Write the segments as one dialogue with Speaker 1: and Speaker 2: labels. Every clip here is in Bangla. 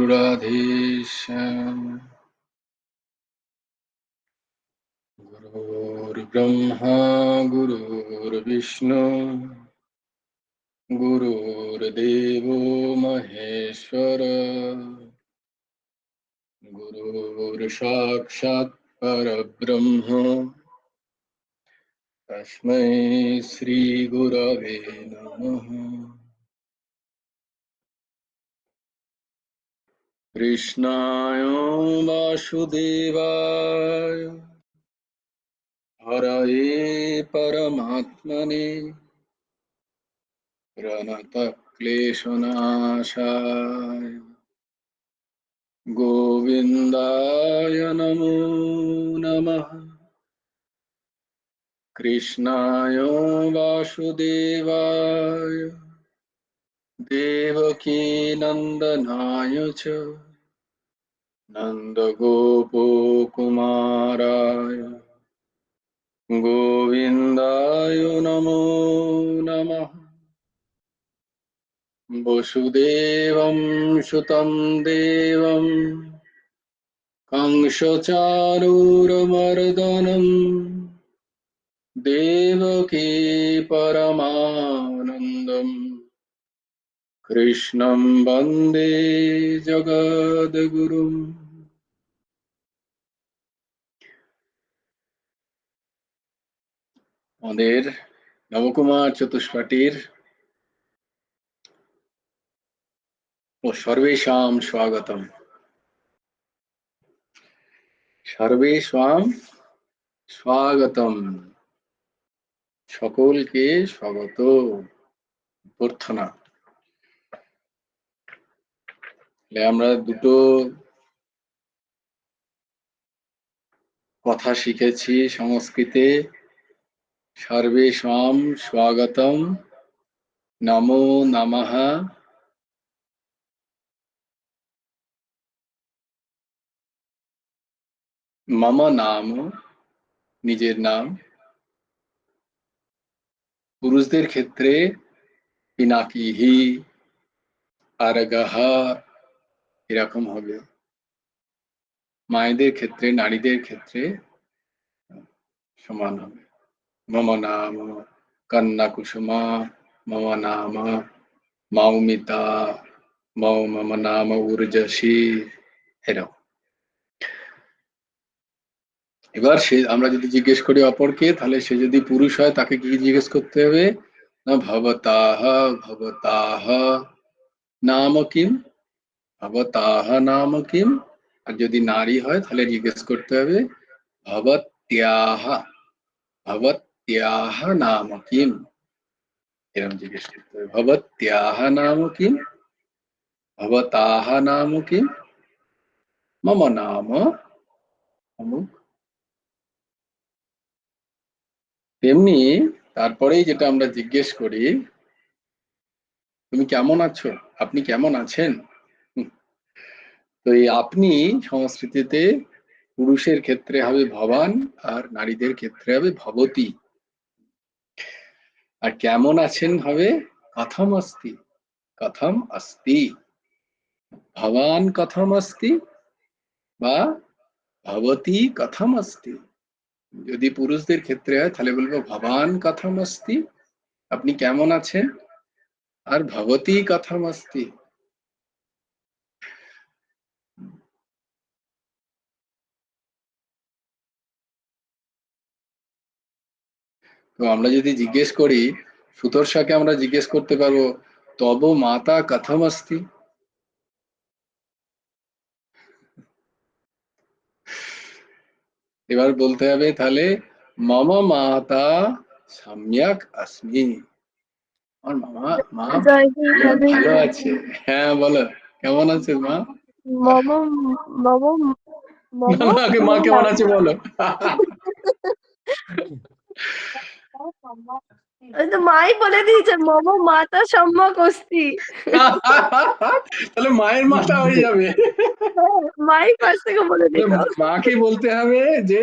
Speaker 1: गुरुराधीश गुरुर्ब्रह्मा गुरुर्विष्णु गुरुर्देवो महेश्वर गुरुर्साक्षात् परब्रह्म तस्मै श्री गुरवे नमः। कृष्णाय वासुदेवाय हरये परमात्मने प्रणतक्लेशनाशाय गोविन्दाय नमो नमः। कृष्णाय वासुदेवाय देवकीनन्दनाय च नन्दगोपकुमाराय गोविन्दाय नमो नमः। वसुदेवं सुतं देवं कंसचाणूरमर्दनं देवकी परमानन्दं कृष्णं वन्दे जगद्गुरुम्। আমাদের নবকুমার চতুষ্পাঠীর ও সর্বেষাং স্বাগতম। সর্বেষাং স্বাগতম, সকলকে স্বাগত প্রার্থনা। আমরা দুটো কথা শিখেছি সংস্কৃতে, সর্বেষাং স্বাগতম, নমো নমঃ। মম নাম, নিজের নাম। পুরুষদের ক্ষেত্রে পিনাকিহি, আরগহ এরকম হবে। মায়েদের ক্ষেত্রে, নারীদের ক্ষেত্রে সমান হবে। মম নাম কন্যা কুসুমা, মম নাম মৌমিতা, মম নাম ঊর্জশী, এরকম। এবার সে আমরা যদি জিজ্ঞেস করি অপরকে, তাহলে সে যদি পুরুষ হয় তাকে কি জিজ্ঞেস করতে হবে? না ভবতাহ ভবতাহ নাম কিম, ভবতাহ নাম কিম। আর যদি নারী হয় তাহলে জিজ্ঞেস করতে হবে ভবত্যাহ ভবত্যাহ নাম কিম, এরকম জিজ্ঞেস করতে হবে। ভবত্যাহ নাম কিম, ভবতাহ নাম কিম, মম নাম অমুক। তেমনি তারপরেই যেটা আমরা জিজ্ঞেস করি, তুমি কেমন আছো, আপনি কেমন আছেন। তো এই আপনি সংস্কৃতিতে পুরুষের ক্ষেত্রে হবে ভবান, আর নারীদের ক্ষেত্রে হবে ভবতী। আর কেমন আছেন হবে কথম অস্তি, কথম অস্তি। ভবান কথম অস্তি বা ভবতী কথম অস্তি। যদি পুরুষদের ক্ষেত্রে হয় তাহলে বলবো ভবান কথম অস্তি, আপনি কেমন আছেন। আর ভবতী কথম অস্তি। তো আমরা যদি জিজ্ঞেস করি, সুতর্ষাকে আমরা জিজ্ঞেস করতে পারবো তব মাতা কথম অস্তি। এবার বলতে হবে তাহলে মম মাতা সম্যক अस्मि। আমার মা ভালো আছে। হ্যাঁ বলো, কেমন আছে মা?
Speaker 2: মম মম মম
Speaker 1: না, আগে মা কেমন আছে বলো।
Speaker 2: ওই তো মাই বলে দিয়েছে মম মাতা সম্যক অস্তি।
Speaker 1: তাহলে মায়ের মাথা হয়ে যাবে।
Speaker 2: মাই পাশ থেকে বলে দিল।
Speaker 1: মাকে বলতে হবে যে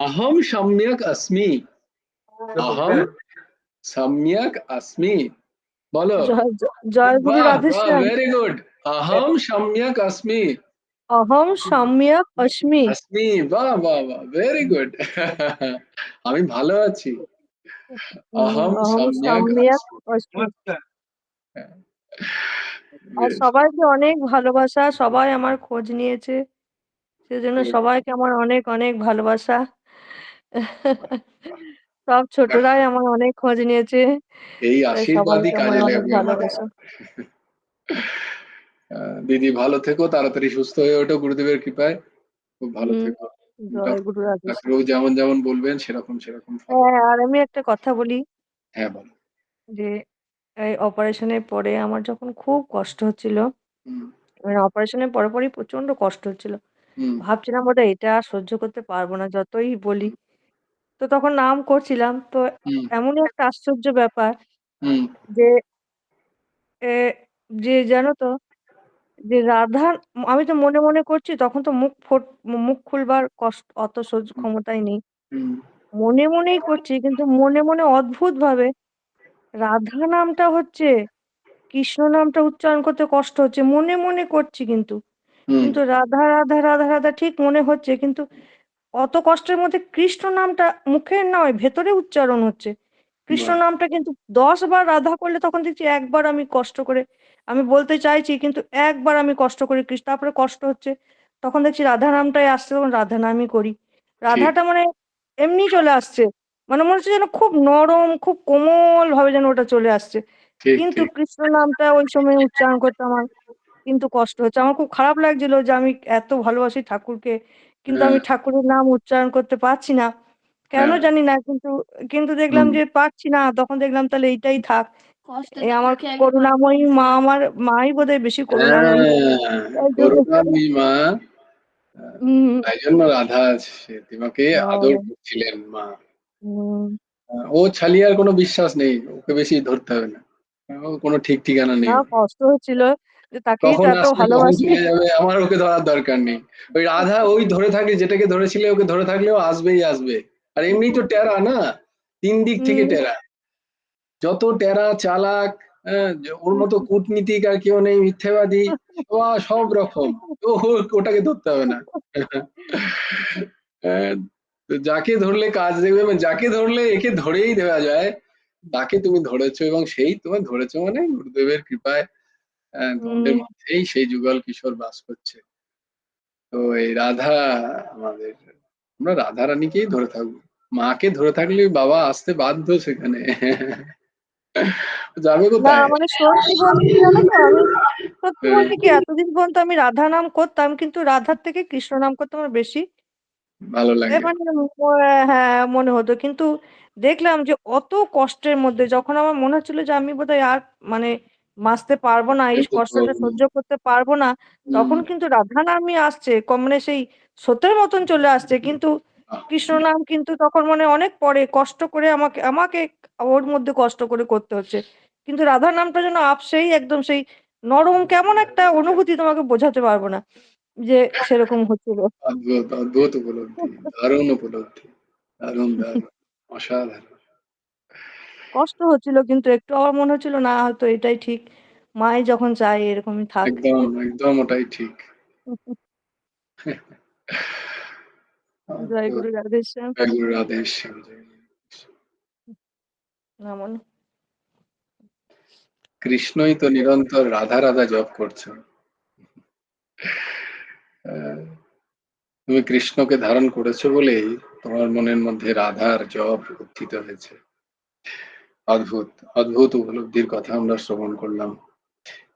Speaker 1: अहम सम्यक अस्मि, अहम सम्यक अस्मि। বলো।
Speaker 2: জয় গুরু
Speaker 1: বাহ বাহ,
Speaker 2: রাধেশ্যাম।
Speaker 1: Very good. अहम सम्यक अस्मि।
Speaker 2: অহম সম্যক অস্মি।
Speaker 1: अस्मि, वाह वाह वाह, वेरी गुड। আমি ভালো আছি। अहम
Speaker 2: অহম
Speaker 1: सम्यक
Speaker 2: সম্যক
Speaker 1: अस्मि।
Speaker 2: অস্মি। আর
Speaker 1: বেশ,
Speaker 2: সবাইকে অনেক ভালোবাসা, সবাই আমার খোঁজ নিয়েছে, সেজন্য
Speaker 1: good,
Speaker 2: সবাইকে আমার অনেক অনেক ভালোবাসা।
Speaker 1: বাহ,
Speaker 2: সব
Speaker 1: বাহ।
Speaker 2: ছোটরাই আমার অনেক খোঁজ নিয়েছে,
Speaker 1: এই
Speaker 2: তাই
Speaker 1: আশীর্বাদই
Speaker 2: সবাইকে আমার
Speaker 1: কাজে
Speaker 2: অনেক
Speaker 1: লাগবে আমাদের।
Speaker 2: ভালোবাসা।
Speaker 1: দিদি ভালো থেকো, তাড়াতাড়ি সুস্থ হয়ে ওঠো গুরুদেবের কৃপায়। খুব ভালো
Speaker 2: হুম।
Speaker 1: থেকো।
Speaker 2: জয় গুরু রাধেশ্যাম।
Speaker 1: ডাক্তারবাবু যেমন যেমন বলবেন সেরকম সেরকম ফলো
Speaker 2: হ্যাঁ,
Speaker 1: করো।
Speaker 2: আর আমি একটা কথা বলি
Speaker 1: হ্যাঁ বলো।
Speaker 2: যে এই অপারেশনের পরে আমার যখন খুব কষ্ট হচ্ছিল,
Speaker 1: হুম
Speaker 2: মানে অপারেশনের পরপরই প্রচন্ড কষ্ট হচ্ছিল।
Speaker 1: হুম
Speaker 2: ভাবছিলাম বোধহয় এটা আর সহ্য করতে পারবো না, যতই বলি। তো তখন নাম করছিলাম। তো
Speaker 1: হুম
Speaker 2: এমনই একটা আশ্চর্য ব্যাপার
Speaker 1: হুম
Speaker 2: যে এ যে জানো তো যে রাধার আমি তো মনে, মনে করছি, তখন তো মুখ খুলবার অত সহ্য
Speaker 1: হুম
Speaker 2: ক্ষমতাই নেই।
Speaker 1: হুম
Speaker 2: মনে, মনেই করছি, কিন্তু মনে, মনে অদ্ভুতভাবে রাধা নামটা হচ্ছে, কৃষ্ণ নামটা উচ্চারণ করতে কষ্ট হচ্ছে। মনে, মনে করছি কিন্তু।
Speaker 1: হুম,
Speaker 2: কিন্তু রাধা, রাধা, রাধা, রাধা ঠিক মনে হচ্ছে। কিন্তু অত কষ্টের মধ্যে কৃষ্ণ নামটা মুখে নয়, ভেতরে উচ্চারণ হচ্ছে। কৃষ্ণ
Speaker 1: বাহ,
Speaker 2: নামটা কিন্তু ১০ বার রাধা করলে তখন দেখছি একবার আমি কষ্ট করে আমি বলতে চাইছি, কিন্তু একবার আমি কষ্ট করে তারপরে কষ্ট হচ্ছে। তখন দেখছি রাধা নামটাই আসছে, তখন রাধা নামই করি।
Speaker 1: ঠিক
Speaker 2: রাধাটা মানে এমনি চলে আসছে। মানে মনে হচ্ছে যেন খুব নরম, খুব কোমল ভাবে যেন ওটা চলে আসছে।
Speaker 1: ঠিক
Speaker 2: কিন্তু
Speaker 1: ঠিক।
Speaker 2: কৃষ্ণ নামটা ওই সময় উচ্চারণ করতে আমার কিন্তু কষ্ট হচ্ছে। আমার খুব খারাপ লাগছিল যে আমি এত ভালোবাসি ঠাকুরকে, কিন্তু
Speaker 1: হ্যাঁ
Speaker 2: আমি ঠাকুরের নাম উচ্চারণ করতে পারছি না। কেন
Speaker 1: হ্যাঁ
Speaker 2: জানি না, কিন্তু কিন্তু দেখলাম
Speaker 1: হুম
Speaker 2: যে পারছি না, তখন দেখলাম তাহলে এইটাই থাক। এই
Speaker 3: কষ্টটা
Speaker 2: আমার
Speaker 3: মুখে আগে
Speaker 2: করুণাময়ী মা, আমার মাই বোধহয় বেশি করুণাময়ী।
Speaker 1: হ্যাঁ,
Speaker 2: তাই জন্য
Speaker 1: করুণাময়ী মা।
Speaker 2: হুম,
Speaker 1: তাই জন্য রাধা সে তোমাকে আদর
Speaker 2: ও,
Speaker 1: করছিলেন মা।
Speaker 2: হুম।
Speaker 1: ও ছালিয়ার কোনো বিশ্বাস নেই, ওকে বেশি ধরতে হবে না। ও কোনো ঠিক ঠিকানা
Speaker 2: না,
Speaker 1: নেই।
Speaker 2: কষ্ট হচ্ছিল যে তাকেই তো
Speaker 1: কখন
Speaker 2: এত
Speaker 1: আসবে কখন
Speaker 2: ভালোবাসি।
Speaker 1: চলে যাবে আমার ওকে ধরার দরকার নেই। ওই রাধা ওই ধরে থাকলে, যেটাকে ধরেছিলে ওকে ধরে থাকলেও আসবেই আসবে। আর এমনি তো টেরা না, তিন দিক থেকে
Speaker 2: হুম।
Speaker 1: টেরা। যত টেরা চালাক, ওর মতো কূটনীতিক আর কেউ নেই, মিথ্যেবাদী, সব রকম। তো ওটাকে ধরতে হবে না। আহ, তো যাকে ধরলে কাজ দেখবে, মানে যাকে ধরলে একে ধরেই দেওয়া যায়, তাকে তুমি ধরেছো, এবং সেই তোমার ধরেছো মানে গুরুদেবের কৃপায় তোমাদের
Speaker 2: হুম,
Speaker 1: মধ্যেই সেই যুগল কিশোর বাস করছে। তো এই রাধা আমাদের, আমরা রাধা রানীকেই ধরে থাকবো। মাকে ধরে থাকলে বাবা আসতে বাধ্য সেখানে। যাবে
Speaker 2: না
Speaker 1: কোথায়?
Speaker 2: মানে সত্যি বলতে কি জানো তো, আমি সত্যি
Speaker 1: হ্যাঁ,
Speaker 2: বলতে কি এতদিন পর্যন্ত আমি রাধা নাম করতাম, কিন্তু রাধার থেকে কৃষ্ণ নাম করতে আমার বেশি
Speaker 1: ভালো লাগে।
Speaker 2: মানে হ্যাঁ মনে হতো। কিন্তু দেখলাম যে অত কষ্টের মধ্যে যখন আমার মনে হচ্ছিল যে আমি বোধহয় আর মানে বাঁচতে পারবো না, এই কষ্টটা সহ্য করতে পারবো না,
Speaker 1: হুম,
Speaker 2: তখন কিন্তু রাধা নামই আসছে, কম মানে সেই স্রোতের মতন চলে আসছে। কিন্তু
Speaker 1: বাহ,
Speaker 2: কৃষ্ণ নাম কিন্তু তখন মানে অনেক পরে কষ্ট করে আমাকে আমাকে ওর মধ্যে কষ্ট করে করতে হচ্ছে। কিন্তু রাধা নামটা যেন আপসেই একদম সেই নরম কেমন একটা অনুভূতি, তোমাকে বোঝাতে পারবো না যে সেরকম হচ্ছিল।
Speaker 1: অদ্ভুত অদ্ভুত উপলব্ধি, দারুণ উপলব্ধি, দারুণ দারুণ, অসাধারণ।
Speaker 2: কষ্ট হচ্ছিল, কিন্তু একটু আমার মনে হচ্ছিল না, হয়তো এটাই ঠিক। মাই যখন চায় এরকমই থাক।
Speaker 1: একদম একদম ওটাই ঠিক।
Speaker 2: জয়
Speaker 1: অদ্ভুত।
Speaker 2: গুরু রাধেশ্যাম।
Speaker 1: জয় গুরু রাধেশ্যাম, জয় গুরু।
Speaker 2: নমন।
Speaker 1: কৃষ্ণই তো নিরন্তর রাধা রাধা জপ করছো। আহ, তুমি কৃষ্ণকে ধারণ করেছো বলেই তোমার মনের মধ্যে রাধার জপ উত্থিত হয়েছে। অদ্ভুত অদ্ভুত উপলব্ধির কথা আমরা শ্রবণ করলাম।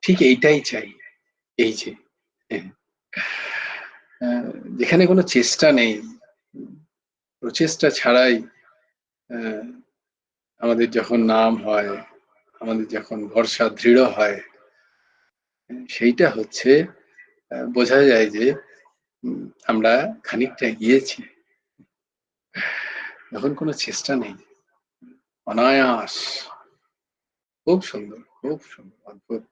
Speaker 1: ঠিক এইটাই চাই। এই যে, হ্যাঁ, যেখানে কোনো চেষ্টা নেই, প্রচেষ্টা ছাড়াই আহ, আমাদের যখন নাম হয়, আমাদের যখন ভরসা দৃঢ় হয়, সেইটা হচ্ছে বোঝা যায় যে উম, আমরা খানিকটা গিয়েছি, যখন কোনো চেষ্টা নেই, অনায়াস। খুব সুন্দর, খুব সুন্দর, অদ্ভুত।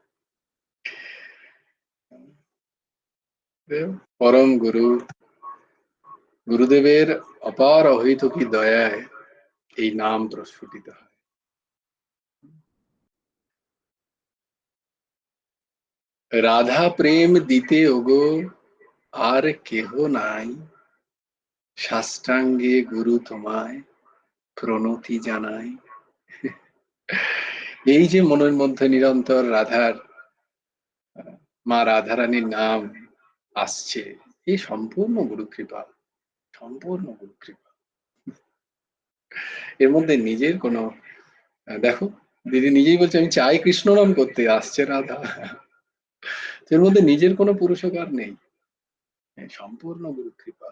Speaker 1: পরম গুরু, গুরুদেবের অপার অহৈতুকী দয়ায় এই নাম প্রস্ফুটিত হয়। রাধা প্রেম দিতে ওগো আর কেহ নাই, সাষ্টাঙ্গে গুরু তোমায় প্রণতি জানাই। এই যে মনের মধ্যে নিরন্তর রাধার, মা রাধারানীর নাম আসছে, এই সম্পূর্ণ গুরু কৃপা, সম্পূর্ণ গুরু কৃপা। এর মধ্যে নিজের কোনো, দেখো দিদি নিজেই বলছে আমি চাই কৃষ্ণ নাম করতে, আসছে রাধা। এর মধ্যে নিজের কোনো পুরুষকার নেই, সম্পূর্ণ গুরু কৃপা।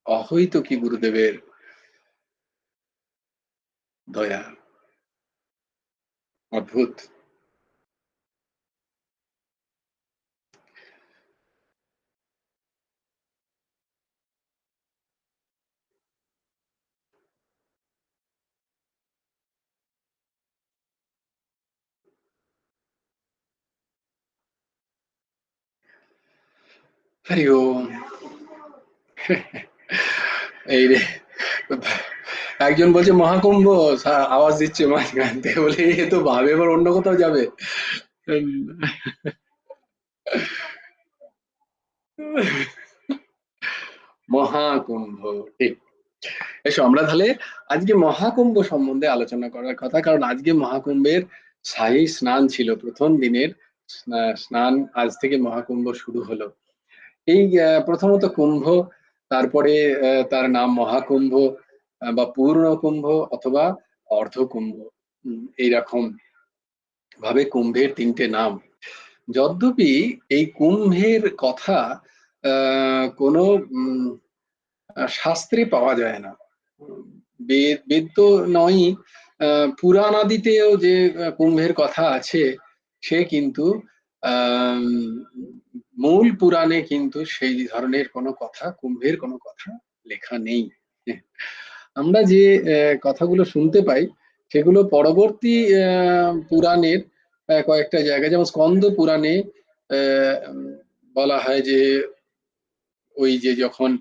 Speaker 1: অহৈত কি গুরুদেবের দয়া, অদ্ভুত। হরি ওম। এই রে, একজন বলছে মহাকুম্ভ, আওয়াজ দিচ্ছে মাঝখান থেকে, বলে এ তো ভাবে এবার অন্য কোথাও যাবে। মহাকুম্ভ, ঠিক। এসো আমরা তাহলে আজকে মহাকুম্ভ সম্বন্ধে আলোচনা করার কথা, কারণ আজকে মহাকুম্ভের শাহী স্নান ছিল, প্রথম দিনের স্নান। আজ থেকে মহাকুম্ভ শুরু হলো। এই প্রথমত কুম্ভ, তারপরে তার নাম মহাকুম্ভ বা পূর্ণ কুম্ভ অথবা অর্ধকুম্ভ, এইরকম ভাবে কুম্ভের তিনটে নাম। যদ্যপি এই কুম্ভের কথা কোনো শাস্ত্রে পাওয়া যায় না, বেদ বেদ তো নয়ই, পুরাণাদিতেও যে কুম্ভের কথা আছে, সে কিন্তু আহ মূল পুরাণে কিন্তু সেই ধরনের কোনো কথা, কুম্ভের কোনো কথা লেখা নেই। আমরা যে কথাগুলো শুনতে পাই, সেগুলো পরবর্তী পুরাণের কয়েকটা জায়গায়, যেমন স্কন্দ পুরাণে বলা হয় যে ওই যে যখন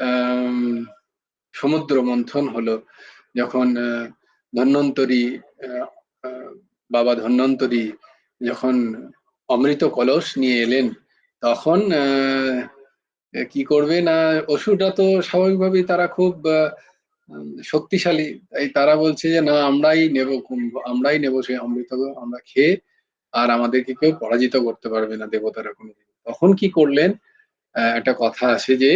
Speaker 1: আহ সমুদ্র মন্থন হলো, যখন ধন্বন্তরী, আহ, আহ, বাবা ধন্বন্তরী যখন অমৃত কলস নিয়ে এলেন, তখন কি করবে না, অসুররা তো স্বাভাবিকভাবেই তারা খুব শক্তিশালী, তাই তারা বলছে যে না, আমরাই নেব কুম্ভ, আমরাই নেব সেই অমৃত, আমরা খেয়ে আর আমাদেরকে কেউ পরাজিত করতে পারবে না দেবতারা কোনোদিন। তখন কি করলেন, একটা কথা আছে যে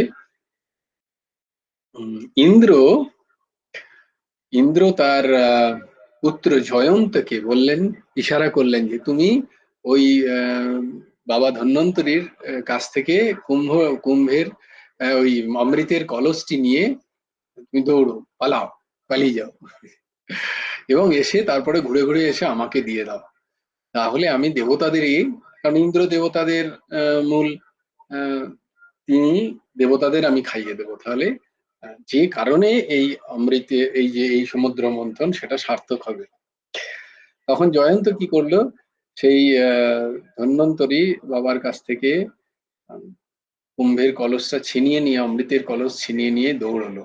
Speaker 1: ইন্দ্র ইন্দ্র তার পুত্র জয়ন্তকে বললেন, ইশারা করলেন যে তুমি ওই বাবা ধন্বন্তরীর কাছ থেকে কুম্ভের ওই অমৃতের কলসটি নিয়ে তুমি দৌড়ো, পালাও, পালিয়ে যাও, এবং এসে তারপরে ঘুরে ঘুরে এসে আমাকে দিয়ে দাও, তাহলে আমি দেবতাদেরই, কারণ ইন্দ্র দেবতাদের মূল, আহ, তিনি দেবতাদের আমি খাইয়ে দেবো, তাহলে যে কারণে এই অমৃতে এই যে এই সমুদ্র মন্থন, সেটা সার্থক হবে। তখন জয়ন্ত কি করলো, সেই ধন্বন্তরী বাবার কাছ থেকে আহ, কুম্ভের কলসটা ছিনিয়ে নিয়ে, অমৃতের কলস ছিনিয়ে নিয়ে দৌড়লো।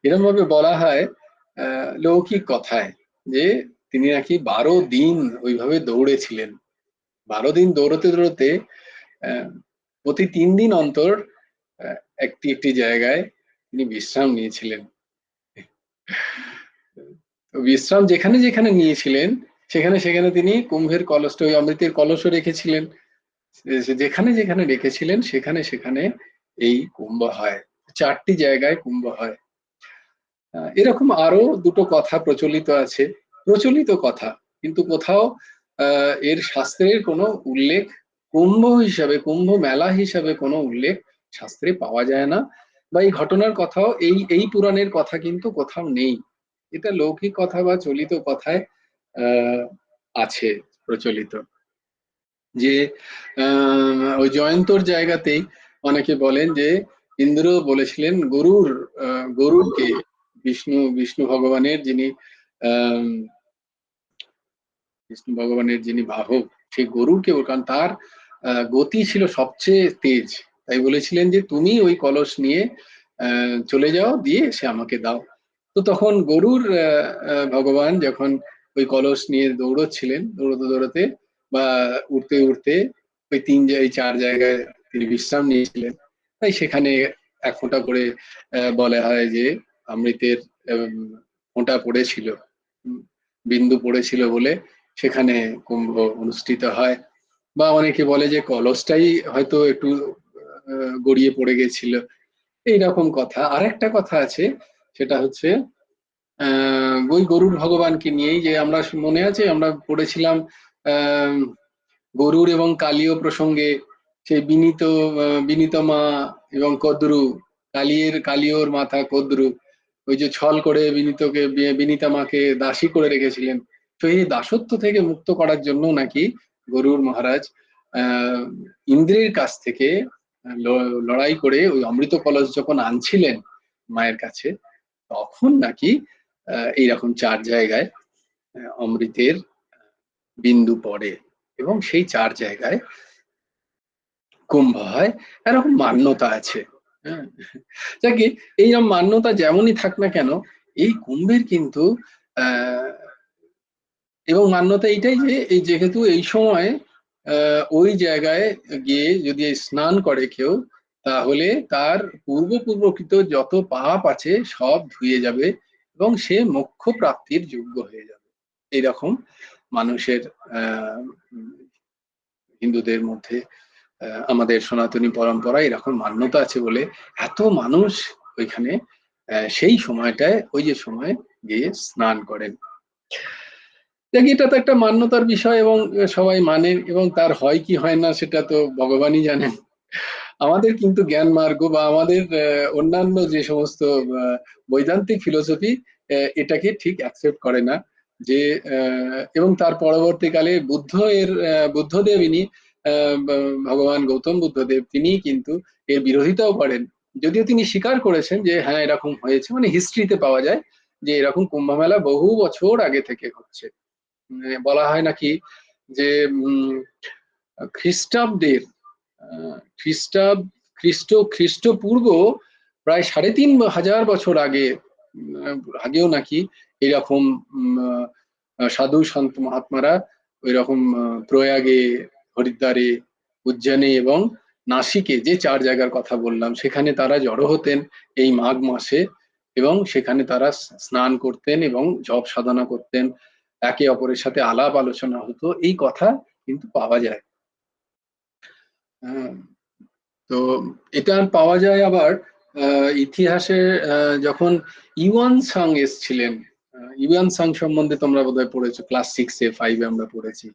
Speaker 1: এরকম ভাবে বলা হয় লৌকিক কথায়, যে তিনি নাকি 12 দিন ওইভাবে দৌড়েছিলেন। 12 দিন দৌড়তে দৌড়তে প্রতি 3 দিন অন্তর একটি একটি জায়গায় তিনি বিশ্রাম নিয়েছিলেন। তো বিশ্রাম যেখানে যেখানে নিয়েছিলেন, সেখানে সেখানে তিনি কুম্ভের কলসটা, ওই অমৃতের কলসও রেখেছিলেন। যেখানে যেখানে রেখেছিলেন সেখানে সেখানে এই কুম্ভ হয়, 4টি জায়গায় কুম্ভ হয়। এরকম আরো দুটো কথা প্রচলিত আছে, প্রচলিত কথা, কিন্তু কোথাও এর শাস্ত্রের কোনো উল্লেখ, কুম্ভ হিসাবে, কুম্ভ মেলা হিসাবে কোনো উল্লেখ শাস্ত্রে পাওয়া যায় না, বা এই ঘটনার কথাও, এই এই পুরাণের কথা কিন্তু কোথাও নেই। এটা লৌকিক কথা বা চলিত কথায় আহ আছে প্রচলিত, যে ওই জয়ন্তর জায়গাতেই অনেকে বলেন যে ইন্দ্র বলেছিলেন গরুরকে, বিষ্ণু বিষ্ণু ভগবানের যিনি আহ বিষ্ণু ভগবানের যিনি বাহক, সেই গরুরকে, কারণ তার গতি ছিল সবচেয়ে তেজ, তাই বলেছিলেন যে তুমি ওই কলস নিয়ে চলে যাও, দিয়ে সে আমাকে দাও। তো তখন গরুর ভগবান যখন ওই কলস নিয়ে দৌড়চ্ছিলেন, দৌড়তে দৌড়তে বা উঠতে উঠতে ওই এই 4 জায়গায় তিনি বিশ্রাম নিয়েছিলেন। তাই সেখানে এক ফোঁটা করে বলা হয় যে অমৃতের ফোঁটা পড়েছিল, বিন্দু পড়েছিল বলে সেখানে কুম্ভ অনুষ্ঠিত হয়। বা অনেকে বলে যে কলসটাই হয়তো একটু গড়িয়ে পড়ে গেছিল, এইরকম কথা। আরেকটা কথা আছে, সেটা হচ্ছে ওই গরুর ভগবানকে নিয়েই, যে আমরা মনে আছে আমরা পড়েছিলাম গরুর এবং কালীয় প্রসঙ্গে, সেই বিনীত মা এবং কদ্রু, কালীয়র মাথা কদ্রু, ওই যে ছল করে বিনীতা মাকে দাসী করে রেখেছিলেন। তো এই দাসত্ব থেকে মুক্ত করার জন্য নাকি গরুর মহারাজ ইন্দ্রের কাছ থেকে লড়াই করে ওই অমৃত কলস যখন আনছিলেন মায়ের কাছে, তখন নাকি এইরকম 4 জায়গায় অমৃতের বিন্দু পড়ে এবং সেই 4 জায়গায় কুম্ভ হয়, এরকম মান্যতা আছে। হ্যাঁ, যাকে এইরকম মান্যতা যেমনই থাক না কেন, এই কুম্ভের কিন্তু এবং মান্যতা এইটাই যে এই যেহেতু এই সময় ওই জায়গায় গিয়ে যদি স্নান করে কেউ, তাহলে তার পূর্বকৃত যত পাপ আছে সব ধুয়ে যাবে এবং সে মোক্ষ প্রাপ্তির যোগ্য হয়ে যাবে। এইরকম মানুষের হিন্দুদের মধ্যে আমাদের সনাতনী পরম্পরায় এরকম মান্যতা আছে বলে এত মানুষ ওইখানে সেই সময়টায় ওই যে সময় গিয়ে স্নান করেন। দেখি এটা তো একটা মান্যতার বিষয় এবং সবাই মানে, এবং তার হয় কি হয় না সেটা তো ভগবানই জানেন। আমাদের কিন্তু জ্ঞান মার্গ বা আমাদের অন্যান্য যে সমস্ত বৈদান্তিক ফিলোসফি এটাকে ঠিক অ্যাকসেপ্ট করে না। যে এবং তার পরবর্তীকালে বুদ্ধদেব ইনি ভগবান গৌতম বুদ্ধদেব, তিনি কিন্তু এর বিরোধিতাও করেন। যদিও তিনি স্বীকার করেছেন যে হ্যাঁ এরকম হয়েছে, মানে হিস্ট্রিতে পাওয়া যায় যে এরকম কুম্ভ মেলা বহু বছর আগে থেকে হচ্ছে। বলা হয় নাকি যে খ্রিস্টাব্দের খ্রিস্টপূর্ব প্রায় ৩,৫০০ বছর আগেও নাকি এরকম সাধু সন্ত মহাত্মারা ওই রকম প্রয়াগে, হরিদ্বারে, উজ্জয়নে এবং নাসিকে, যে 4 জায়গার কথা বললাম, সেখানে তারা জড়ো হতেন এই মাঘ মাসে এবং সেখানে তারা স্নান করতেন এবং জপ সাধনা করতেন, একে অপরের সাথে আলাপ আলোচনা হতো, এই কথা কিন্তু পাওয়া যায়। তো এটা পাওয়া যায় আবার ইতিহাসে, যখন ইউয়ান সাং এসছিলেন। ইউয়ান সাং সম্বন্ধে তোমরা বোধহয় পড়েছো, ক্লাস 6-এ 5-এ আমরা পড়েছি।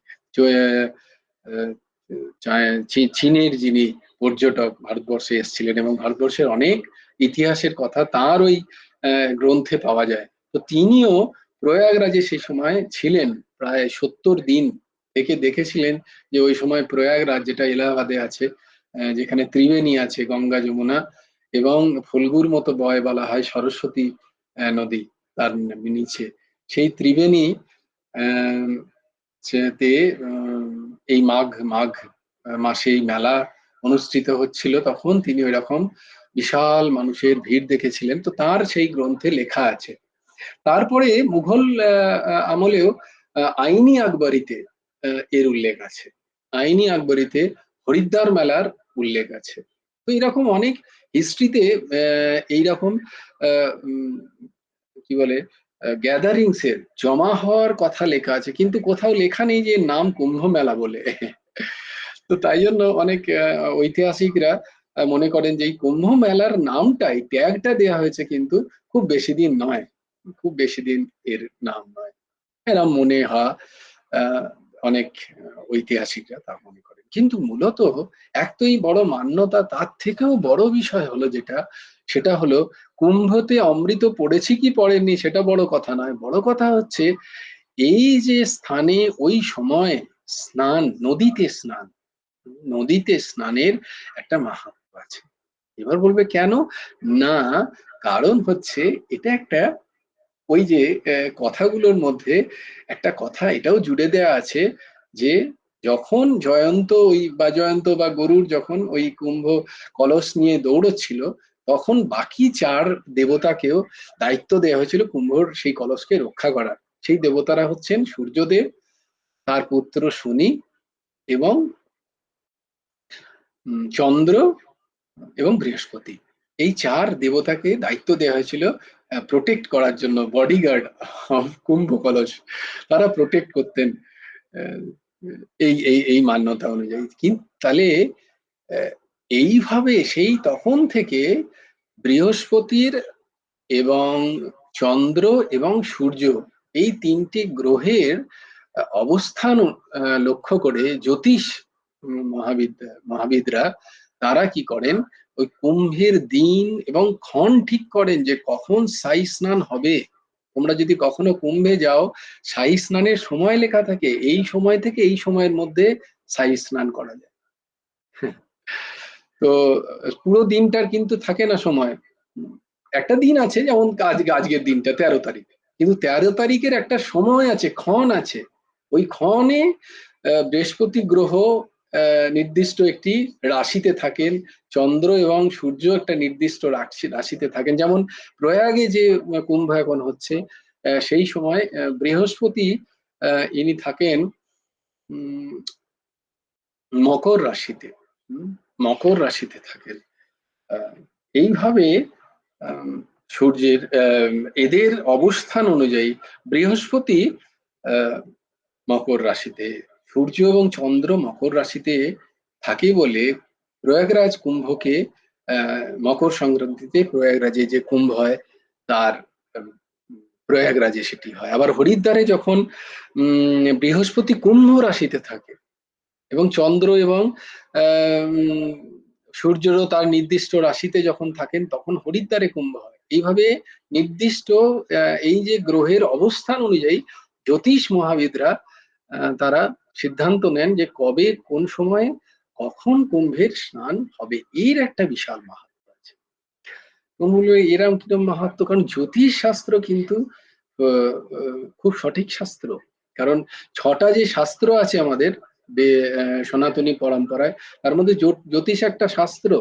Speaker 1: চীনের যিনি পর্যটক ভারতবর্ষে এসেছিলেন এবং ভারতবর্ষের অনেক ইতিহাসের কথা তার ওই গ্রন্থে পাওয়া যায়। তো তিনিও প্রয়াগরাজে সেই সময় ছিলেন, প্রায় 70 দিন থেকে দেখেছিলেন যে ওই সময় প্রয়াগরাজ, যেটা এলাহাবাদে আছে, যেখানে ত্রিবেণী আছে, গঙ্গা যমুনা এবং ফল্গুর মতো বয় বলা হয় সরস্বতী নদী তার নিচে, সেই ত্রিবেণী তে এই মাঘ মাসে এই মেলা অনুষ্ঠিত হচ্ছিল, তখন তিনি ওইরকম বিশাল মানুষের ভিড় দেখেছিলেন। তো তার সেই গ্রন্থে লেখা আছে। তারপরে মুঘল আমলেও আইনি আকবরীতে এর উল্লেখ আছে। আইনি আকবরীতে হরিদ্বার মেলার উল্লেখ আছে। তো এরকম অনেক হিস্ট্রিতে এইরকম কি বলে গ্যাদারিংস এর জমা হওয়ার কথা লেখা আছে, কিন্তু কোথাও লেখা নেই যে নাম কুম্ভ মেলা বলে। তো তাই জন্য অনেক ঐতিহাসিকরা মনে করেন যে এই কুম্ভ মেলার নামটাই, ট্যাগটা দেওয়া হয়েছে, কিন্তু খুব বেশি দিন নয়, খুব বেশি দিন এর নাম নয়, এরা মনে হয় অনেক ঐতিহাসিকরা তা মনে করেন। কিন্তু মূলত এক তো এই বড় মান্যতা, তার থেকেও বড় বিষয় হলো যেটা, সেটা হলো কুম্ভতে অমৃত পড়েছি কি পড়েনি সেটা বড় কথা নয়। বড় কথা হচ্ছে এই যে স্থানে ওই সময় স্নান, নদীতে স্নানের একটা মাহাত্ম্য আছে। এবার বলবে কেন? না, কারণ হচ্ছে এটা একটা, ওই যে কথাগুলোর মধ্যে একটা কথা এটাও জুড়ে দেয়া আছে যে যখন জয়ন্ত বা গরুর যখন ওই কুম্ভ কলস নিয়ে দৌড়চ্ছিল, তখন বাকি 4 দেবতাকেও দায়িত্ব দেওয়া হয়েছিল কুম্ভর সেই কলসকে রক্ষা করার। সেই দেবতারা হচ্ছেন সূর্যদেব, তার পুত্র শনি এবং চন্দ্র এবং বৃহস্পতি, এই চার দেবতাকে দায়িত্ব দেওয়া হয়েছিল প্রোটেক্ট করার জন্য, বডিগার্ড অফ কুম্ভ কলস, তারা প্রোটেক্ট করতেন এই এই এই মান্যতা অনুযায়ী। কিন্তু তাহলে এইভাবে সেই তখন থেকে বৃহস্পতির এবং চন্দ্র এবং সূর্য, এই তিনটি গ্রহের অবস্থান লক্ষ্য করে জ্যোতিষ মহাবিদরা তারা কি করেন, ওই কুম্ভের দিন এবং ক্ষণ ঠিক করেন যে কখন সাই স্নান হবে। তোমরা যদি কখনো কুম্ভে যাও, সাই স্নানের সময় লেখা থাকে, এই সময় থেকে এই সময়ের মধ্যে সাই স্নান করা যায়। তো পুরো দিনটার কিন্তু থাকে না সময়, একটা দিন আছে, যেমন আজকের দিনটা 13 তারিখ, কিন্তু 13 তারিখের একটা সময় আছে, ক্ষণ আছে। ওই ক্ষণে বৃহস্পতি গ্রহ নির্দিষ্ট একটি রাশিতে থাকেন, চন্দ্র এবং সূর্য একটা নির্দিষ্ট রাশিতে থাকেন। যেমন প্রয়াগে যে কুম্ভ এখন হচ্ছে, সেই সময় বৃহস্পতি ইনি থাকেন মকর রাশিতে, মকর রাশিতে থাকেন। এইভাবে সূর্যের এদের অবস্থান অনুযায়ী বৃহস্পতি মকর রাশিতে, সূর্য এবং চন্দ্র মকর রাশিতে থাকে বলে প্রয়াগরাজ কুম্ভকে মকর সংক্রান্তিতে প্রয়াগরাজে যে কুম্ভ হয় তার প্রয়াগরাজে সেটি হয়। আবার হরিদ্বারে যখন বৃহস্পতি কুম্ভ রাশিতে থাকে এবং চন্দ্র এবং সূর্যরও তার নির্দিষ্ট রাশিতে যখন থাকেন, তখন হরিদ্বারে কুম্ভ হয়। এইভাবে নির্দিষ্ট এই যে গ্রহের অবস্থান অনুযায়ী জ্যোতিষ মহাবিদরা তারা সিদ্ধান্ত নেন যে কবে কোন সময়ে কখন কুম্ভের স্নান হবে। এর একটা বিশাল মাহাত্ম্য আছে। এরম কিরম মাহাত্ম্য, কারণ জ্যোতিষ শাস্ত্র কিন্তু খুব সঠিক শাস্ত্র। কারণ 6টা যে শাস্ত্র আছে আমাদের সনাতনী পরম্পরায়, তার মধ্যে জ্যোতিষ একটা শাস্ত্র।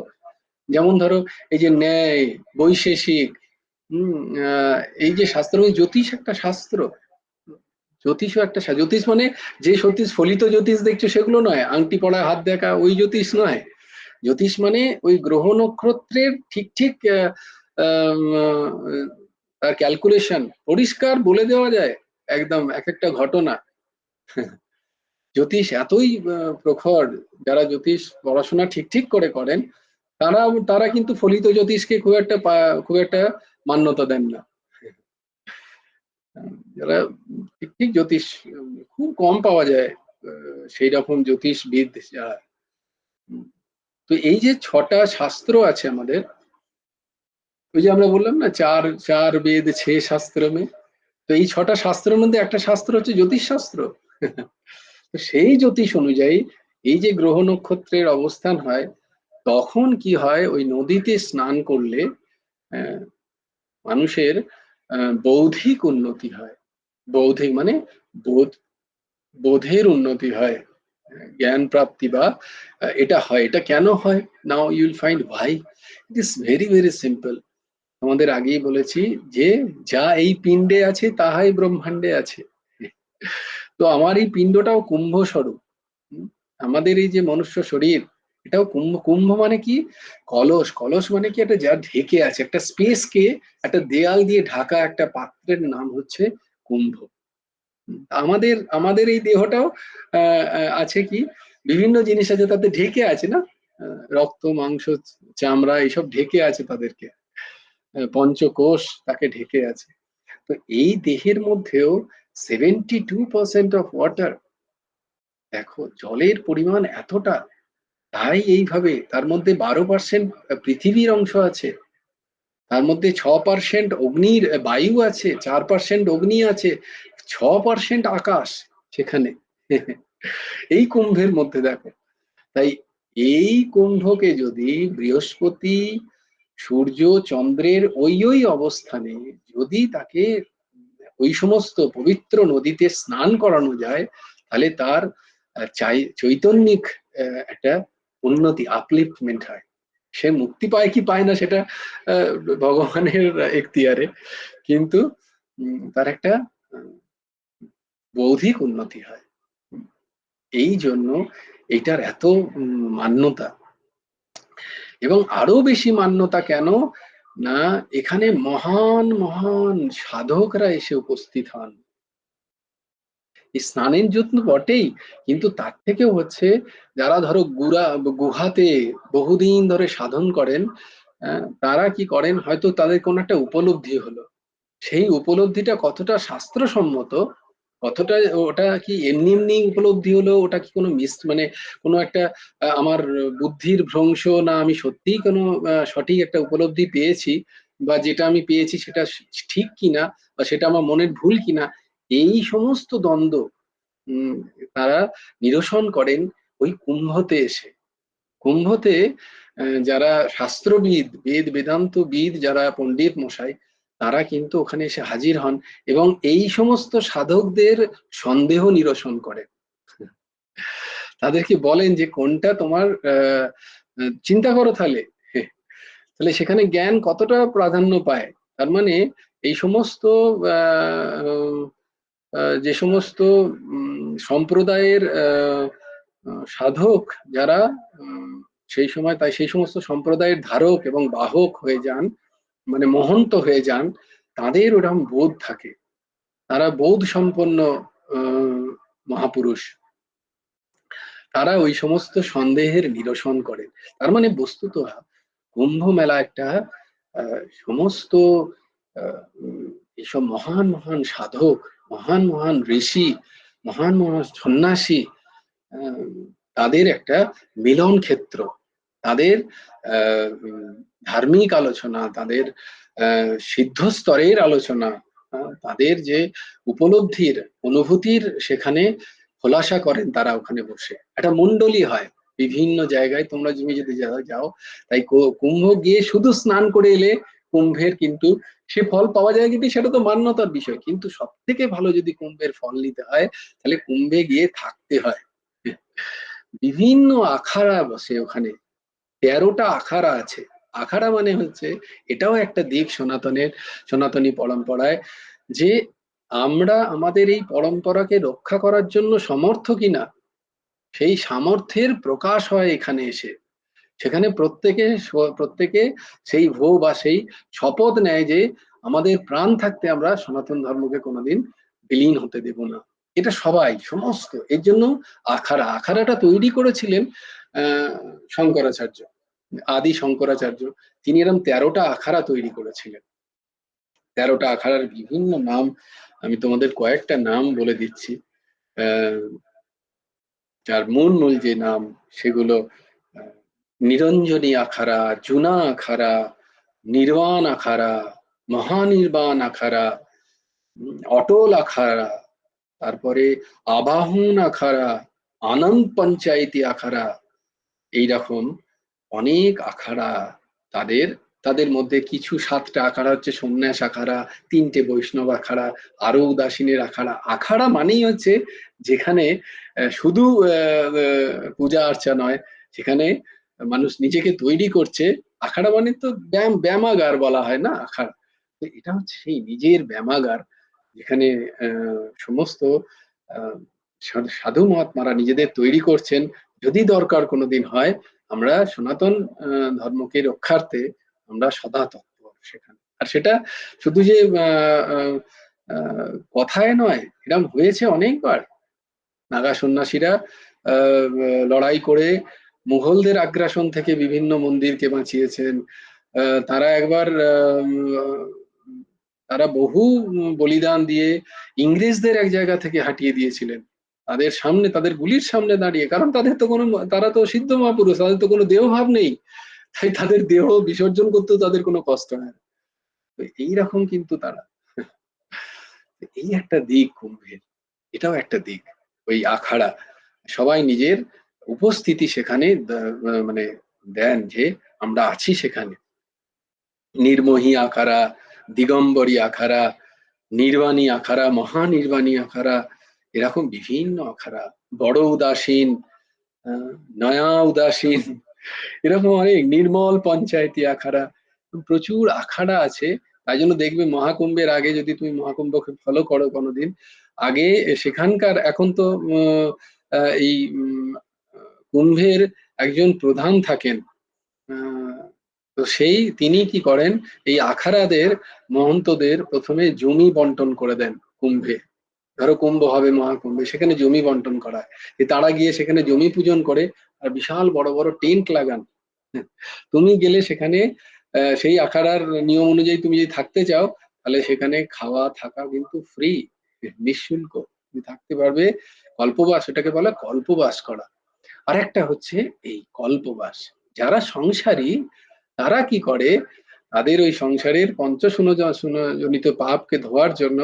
Speaker 1: যেমন ধরো এই যে ন্যায়, বৈশেষিক, এই যে শাস্ত্র, জ্যোতিষ একটা শাস্ত্র। জ্যোতিষও একটা জ্যোতিষ মানে যে জ্যোতিষ ফলিত জ্যোতিষ দেখছো সেগুলো নয়, আংটি পড়া হাত দেখা ওই জ্যোতিষ নয়। জ্যোতিষ মানে ওই গ্রহ নক্ষত্রের ঠিক ঠিক তার ক্যালকুলেশন পরিষ্কার বলে দেওয়া যায়, একদম এক একটা ঘটনা। জ্যোতিষ এতই প্রখর, যারা জ্যোতিষ পড়াশোনা ঠিক ঠিক করে করেন, তারা তারা কিন্তু ফলিত জ্যোতিষকে খুব একটা মান্যতা দেন না। যারা ঠিক ঠিক জ্যোতিষ, খুব কম পাওয়া যায় সেই রকম জ্যোতিষবিদ যারা। তো এই যে 6টা শাস্ত্র আছে আমাদের, ওই যে আমরা বললাম না, চার চার বেদ ছে শাস্ত্র মে, তো এই 6টা শাস্ত্রের মধ্যে একটা শাস্ত্র হচ্ছে জ্যোতিষ শাস্ত্র। তো সেই জ্যোতিষ অনুযায়ী এই যে গ্রহ নক্ষত্রের অবস্থান হয়, তখন কি হয়, ওই নদীতে স্নান করলে মানুষের বৌদ্ধিক উন্নতি হয়। বৌদ্ধিক মানে বোধের উন্নতি হয়, জ্ঞান প্রাপ্তি বা এটা হয়। এটা কেন হয়? Now you will find why. It is very very simple. আমাদের আগেই বলেছি যে যা এই পিণ্ডে আছে তাহাই ব্রহ্মাণ্ডে আছে। তো আমার এই পিণ্ডটাও কুম্ভ স্বরূপ। আমাদের এই যে মনুষ্য শরীর, এটাও কুম্ভ। কুম্ভ মানে কি? কলস। কলস মানে কি? একটা যা ঢেকে আছে, একটা স্পেসকে একটা দেয়াল দিয়ে ঢাকা একটা পাত্রের নাম হচ্ছে কুম্ভ। আমাদের আমাদের এই দেহটাও আছে কি, বিভিন্ন জিনিস আছে তাতে ঢেকে আছে না, রক্ত মাংস চামড়া এইসব ঢেকে আছে তাদেরকে, পঞ্চকোষ তাকে ঢেকে আছে। তো এই দেহের মধ্যেও 72% অফ ওয়াটার। দেখো জলের পরিমাণ এতটা, তাই এইভাবে তার মধ্যে 12% পৃথিবীর অংশ আছে, তার মধ্যে 6% অগ্নির বায়ু আছে, 4% অগ্নি আছে, 6% আকাশ সেখানে। এই কুম্ভের মধ্যে দেখো। তাই এই কুম্ভকে যদি বৃহস্পতি, সূর্য, চন্দ্রের ওই ওই অবস্থানে যদি তাকে ওই সমস্ত পবিত্র নদীতে স্নান করানো যায়, তাহলে তার চৈতন্যিক একটা উন্নতি, আপলিফটমেন্ট হয়। সে মুক্তি পায় কি পায় না সেটা ভগবানের এখতিয়ারে, কিন্তু তার একটা বৌদ্ধিক উন্নতি হয়। এই জন্য এইটার এত মান্যতা, এবং আরো বেশি মান্যতা কেন না, এখানে মহান মহান সাধকরা এসে উপস্থিত হন। এই স্নানের জন্য বটেই, কিন্তু তার থেকেও হচ্ছে যারা ধরো গুহাতে বহুদিন ধরে সাধন করেন, তারা কি করেন, হয়তো তাদের কোনো একটা উপলব্ধি হলো, সেই উপলব্ধিটা কতটা শাস্ত্রসম্মত, কতটা ওটা কি এমনি এমনি উপলব্ধি হলো, ওটা কি কোনো মানে কোনো একটা আমার বুদ্ধির ভ্রংশ, না আমি সত্যিই কোনো সঠিক একটা উপলব্ধি পেয়েছি, বা যেটা আমি পেয়েছি সেটা ঠিক কিনা, বা সেটা আমার মনের ভুল কিনা, এই সমস্ত দ্বন্দ্ব উম তারা নিরসন করেন ওই কুম্ভতে এসে। কুম্ভতে যারা শাস্ত্রবিদ, বেদান্তবিদ, যারা পণ্ডিত মশাই, তারা কিন্তু ওখানে এসে হাজির হন এবং এই সমস্ত সাধকদের সন্দেহ নিরসন করেন। তাদেরকে বলেন যে কোনটা তোমার চিন্তা করো তাহলে, তাহলে সেখানে জ্ঞান কতটা প্রাধান্য পায়। তার মানে এই সমস্ত যে সমস্ত সম্প্রদায়ের সাধক যারা সেই সময়, তাই সেই সমস্ত সম্প্রদায়ের ধারক এবং বাহক হয়ে যান, মানে মহন্ত হয়ে যান, তাদের ওরকম বোধ থাকে, তারা বোধ সম্পন্ন মহাপুরুষ, তারা ওই সমস্ত সন্দেহের নিরসন করেন। তার মানে বস্তুত কুম্ভ মেলা একটা সমস্ত এইসব মহান মহান সাধক, মহান মহান ঋষি, মহান মহান সন্ন্যাসী, তাদের একটা মিলন ক্ষেত্র, তাদের ধার্মিক আলোচনা, তাদের সিদ্ধ স্তরের আলোচনা, তাদের যে উপলব্ধির অনুভূতির সেখানে খোলাসা করেন তারা ওখানে বসে। একটা মণ্ডলী হয় বিভিন্ন জায়গায়, তোমরা তুমি যদি যাও, তাই কুম্ভ গিয়ে শুধু স্নান করে এলে কুম্ভের কিন্তু সে ফল পাওয়া যায়, কিন্তু সেটা তো মান্যতার বিষয়, কিন্তু সব থেকে ভালো যদি কুম্ভের ফল নিতে হয় তাহলে কুম্ভে গিয়ে থাকতে হয়। বিভিন্ন আখাড়া বসে ওখানে, 13টা আখাড়া আছে। আখাড়া মানে হচ্ছে, এটাও একটা দিক সনাতনী পরম্পরায়, যে আমরা আমাদের এই পরম্পরাকে রক্ষা করার জন্য সমর্থ কিনা, সেই সামর্থ্যের প্রকাশ হয় এখানে এসে। সেখানে প্রত্যেকে প্রত্যেকে সেই বা সেই শপথ নেয় যে আমাদের প্রাণ থাকতে আমরা সনাতন ধর্মকে কোনোদিন বিলীন হতে দেব না। এটা সবাই সমস্ত, এর জন্য আখাড়াটা তৈরি করেছিলেন শঙ্করাচার্য, আদি শঙ্করাচার্য। তিনি এরকম 13টা আখাড়া তৈরি করেছিলেন। 13টা আখাড়ার বিভিন্ন নাম, আমি তোমাদের কয়েকটা নাম বলে দিচ্ছি। যার মূল মূল যে নাম সেগুলো: নিরঞ্জনী আখাড়া, জুনা আখাড়া, নির্বাণ আখাড়া, মহানির্বাণ আখাড়া, অটল আখাড়া, তারপরে আবাহন আখাড়া, আনন্দ পঞ্চায়েতি আখাড়া, এইরকম অনেক আখাড়া। তাদের তাদের মধ্যে কিছু 7টা আখাড়া হচ্ছে সন্ন্যাস আখাড়া, 3টে বৈষ্ণব আখাড়া, আরো উদাসীনের আখাড়া। আখাড়া মানেই হচ্ছে যেখানে শুধু পূজা আর্চা নয়, সেখানে মানুষ নিজেকে তৈরি করছে। আখাড়া মানে তো ব্যায়ামাগার বলা হয় না আখাড়া, তো এটা হচ্ছে সেই নিজের ব্যায়ামাগার, যেখানে সমস্ত আহ, সাধু মহাত্মারা নিজেদের তৈরি করছেন, যদি দরকার কোনোদিন হয় আমরা সনাতন ধর্মকে রক্ষার্থে আমরা সদা তৎপর সেখানে। আর সেটা শুধু যে কথায় নয়, এরকম হয়েছে অনেকবার। নাগা সন্ন্যাসীরা লড়াই করে মুঘলদের আগ্রাসন থেকে বিভিন্ন মন্দিরকে বাঁচিয়েছেন। তারা একবার তারা বহু বলিদান দিয়ে ইংরেজদের এক জায়গা থেকে হাঁটিয়ে দিয়েছিলেন, তাদের সামনে, তাদের গুলির সামনে দাঁড়িয়ে। কারণ তারা তো সিদ্ধ মহাপুরুষ, তাদের তো কোনো দেহ ভাব নেই, তাই তাদের দেহ বিসর্জন করতেও তাদের কোনো কষ্ট হয় না। তো এইরকম কিন্তু তারা, এই একটা দিক কুম্ভের, এটাও একটা দিক। ওই আখাড়া সবাই নিজের উপস্থিতি সেখানে মানে দেন যে আমরা আছি সেখানে। নির্মোহী আখাড়া, দিগম্বরী আখাড়া, নির্বাণী আখাড়া, মহানির্বাণী আখাড়া, এরকম বিভিন্ন আখাড়া, বড় উদাসীন, নয়া উদাসীন, এরকম অনেক, নির্মল পঞ্চায়েতি আখাড়া, প্রচুর আখাড়া আছে। তাই জন্য দেখবে মহাকুম্ভের আগে, যদি তুমি মহাকুম্ভকে ফলো করো কোনোদিন, আগে সেখানকার, এখন তো এই কুম্ভের একজন প্রধান থাকেন। তো তিনি কি করেন, এই আখাড়াদের মহন্তদের প্রথমে জমি বন্টন করে দেন কুম্ভে। ধরো কুম্ভ হবে মহাকুম্ভে, সেখানে জমি বন্টন করা হয়। তারা গিয়ে সেখানে জমি পূজন করে আর বিশাল বড় বড় টেন্ট লাগান। তুমি গেলে সেখানে সেই আখাড়ার নিয়ম অনুযায়ী তুমি যদি থাকতে চাও, তাহলে সেখানে খাওয়া থাকা কিন্তু ফ্রি, নিঃশুল্ক, তুমি থাকতে পারবে। কল্পবাস, এটাকে বলে কল্পবাস করা। আর একটা হচ্ছে এই কল্পবাস, যারা সংসারী তারা কি করে, তাদের ওই সংসারের জনিত পাপকে ধোয়ার জন্য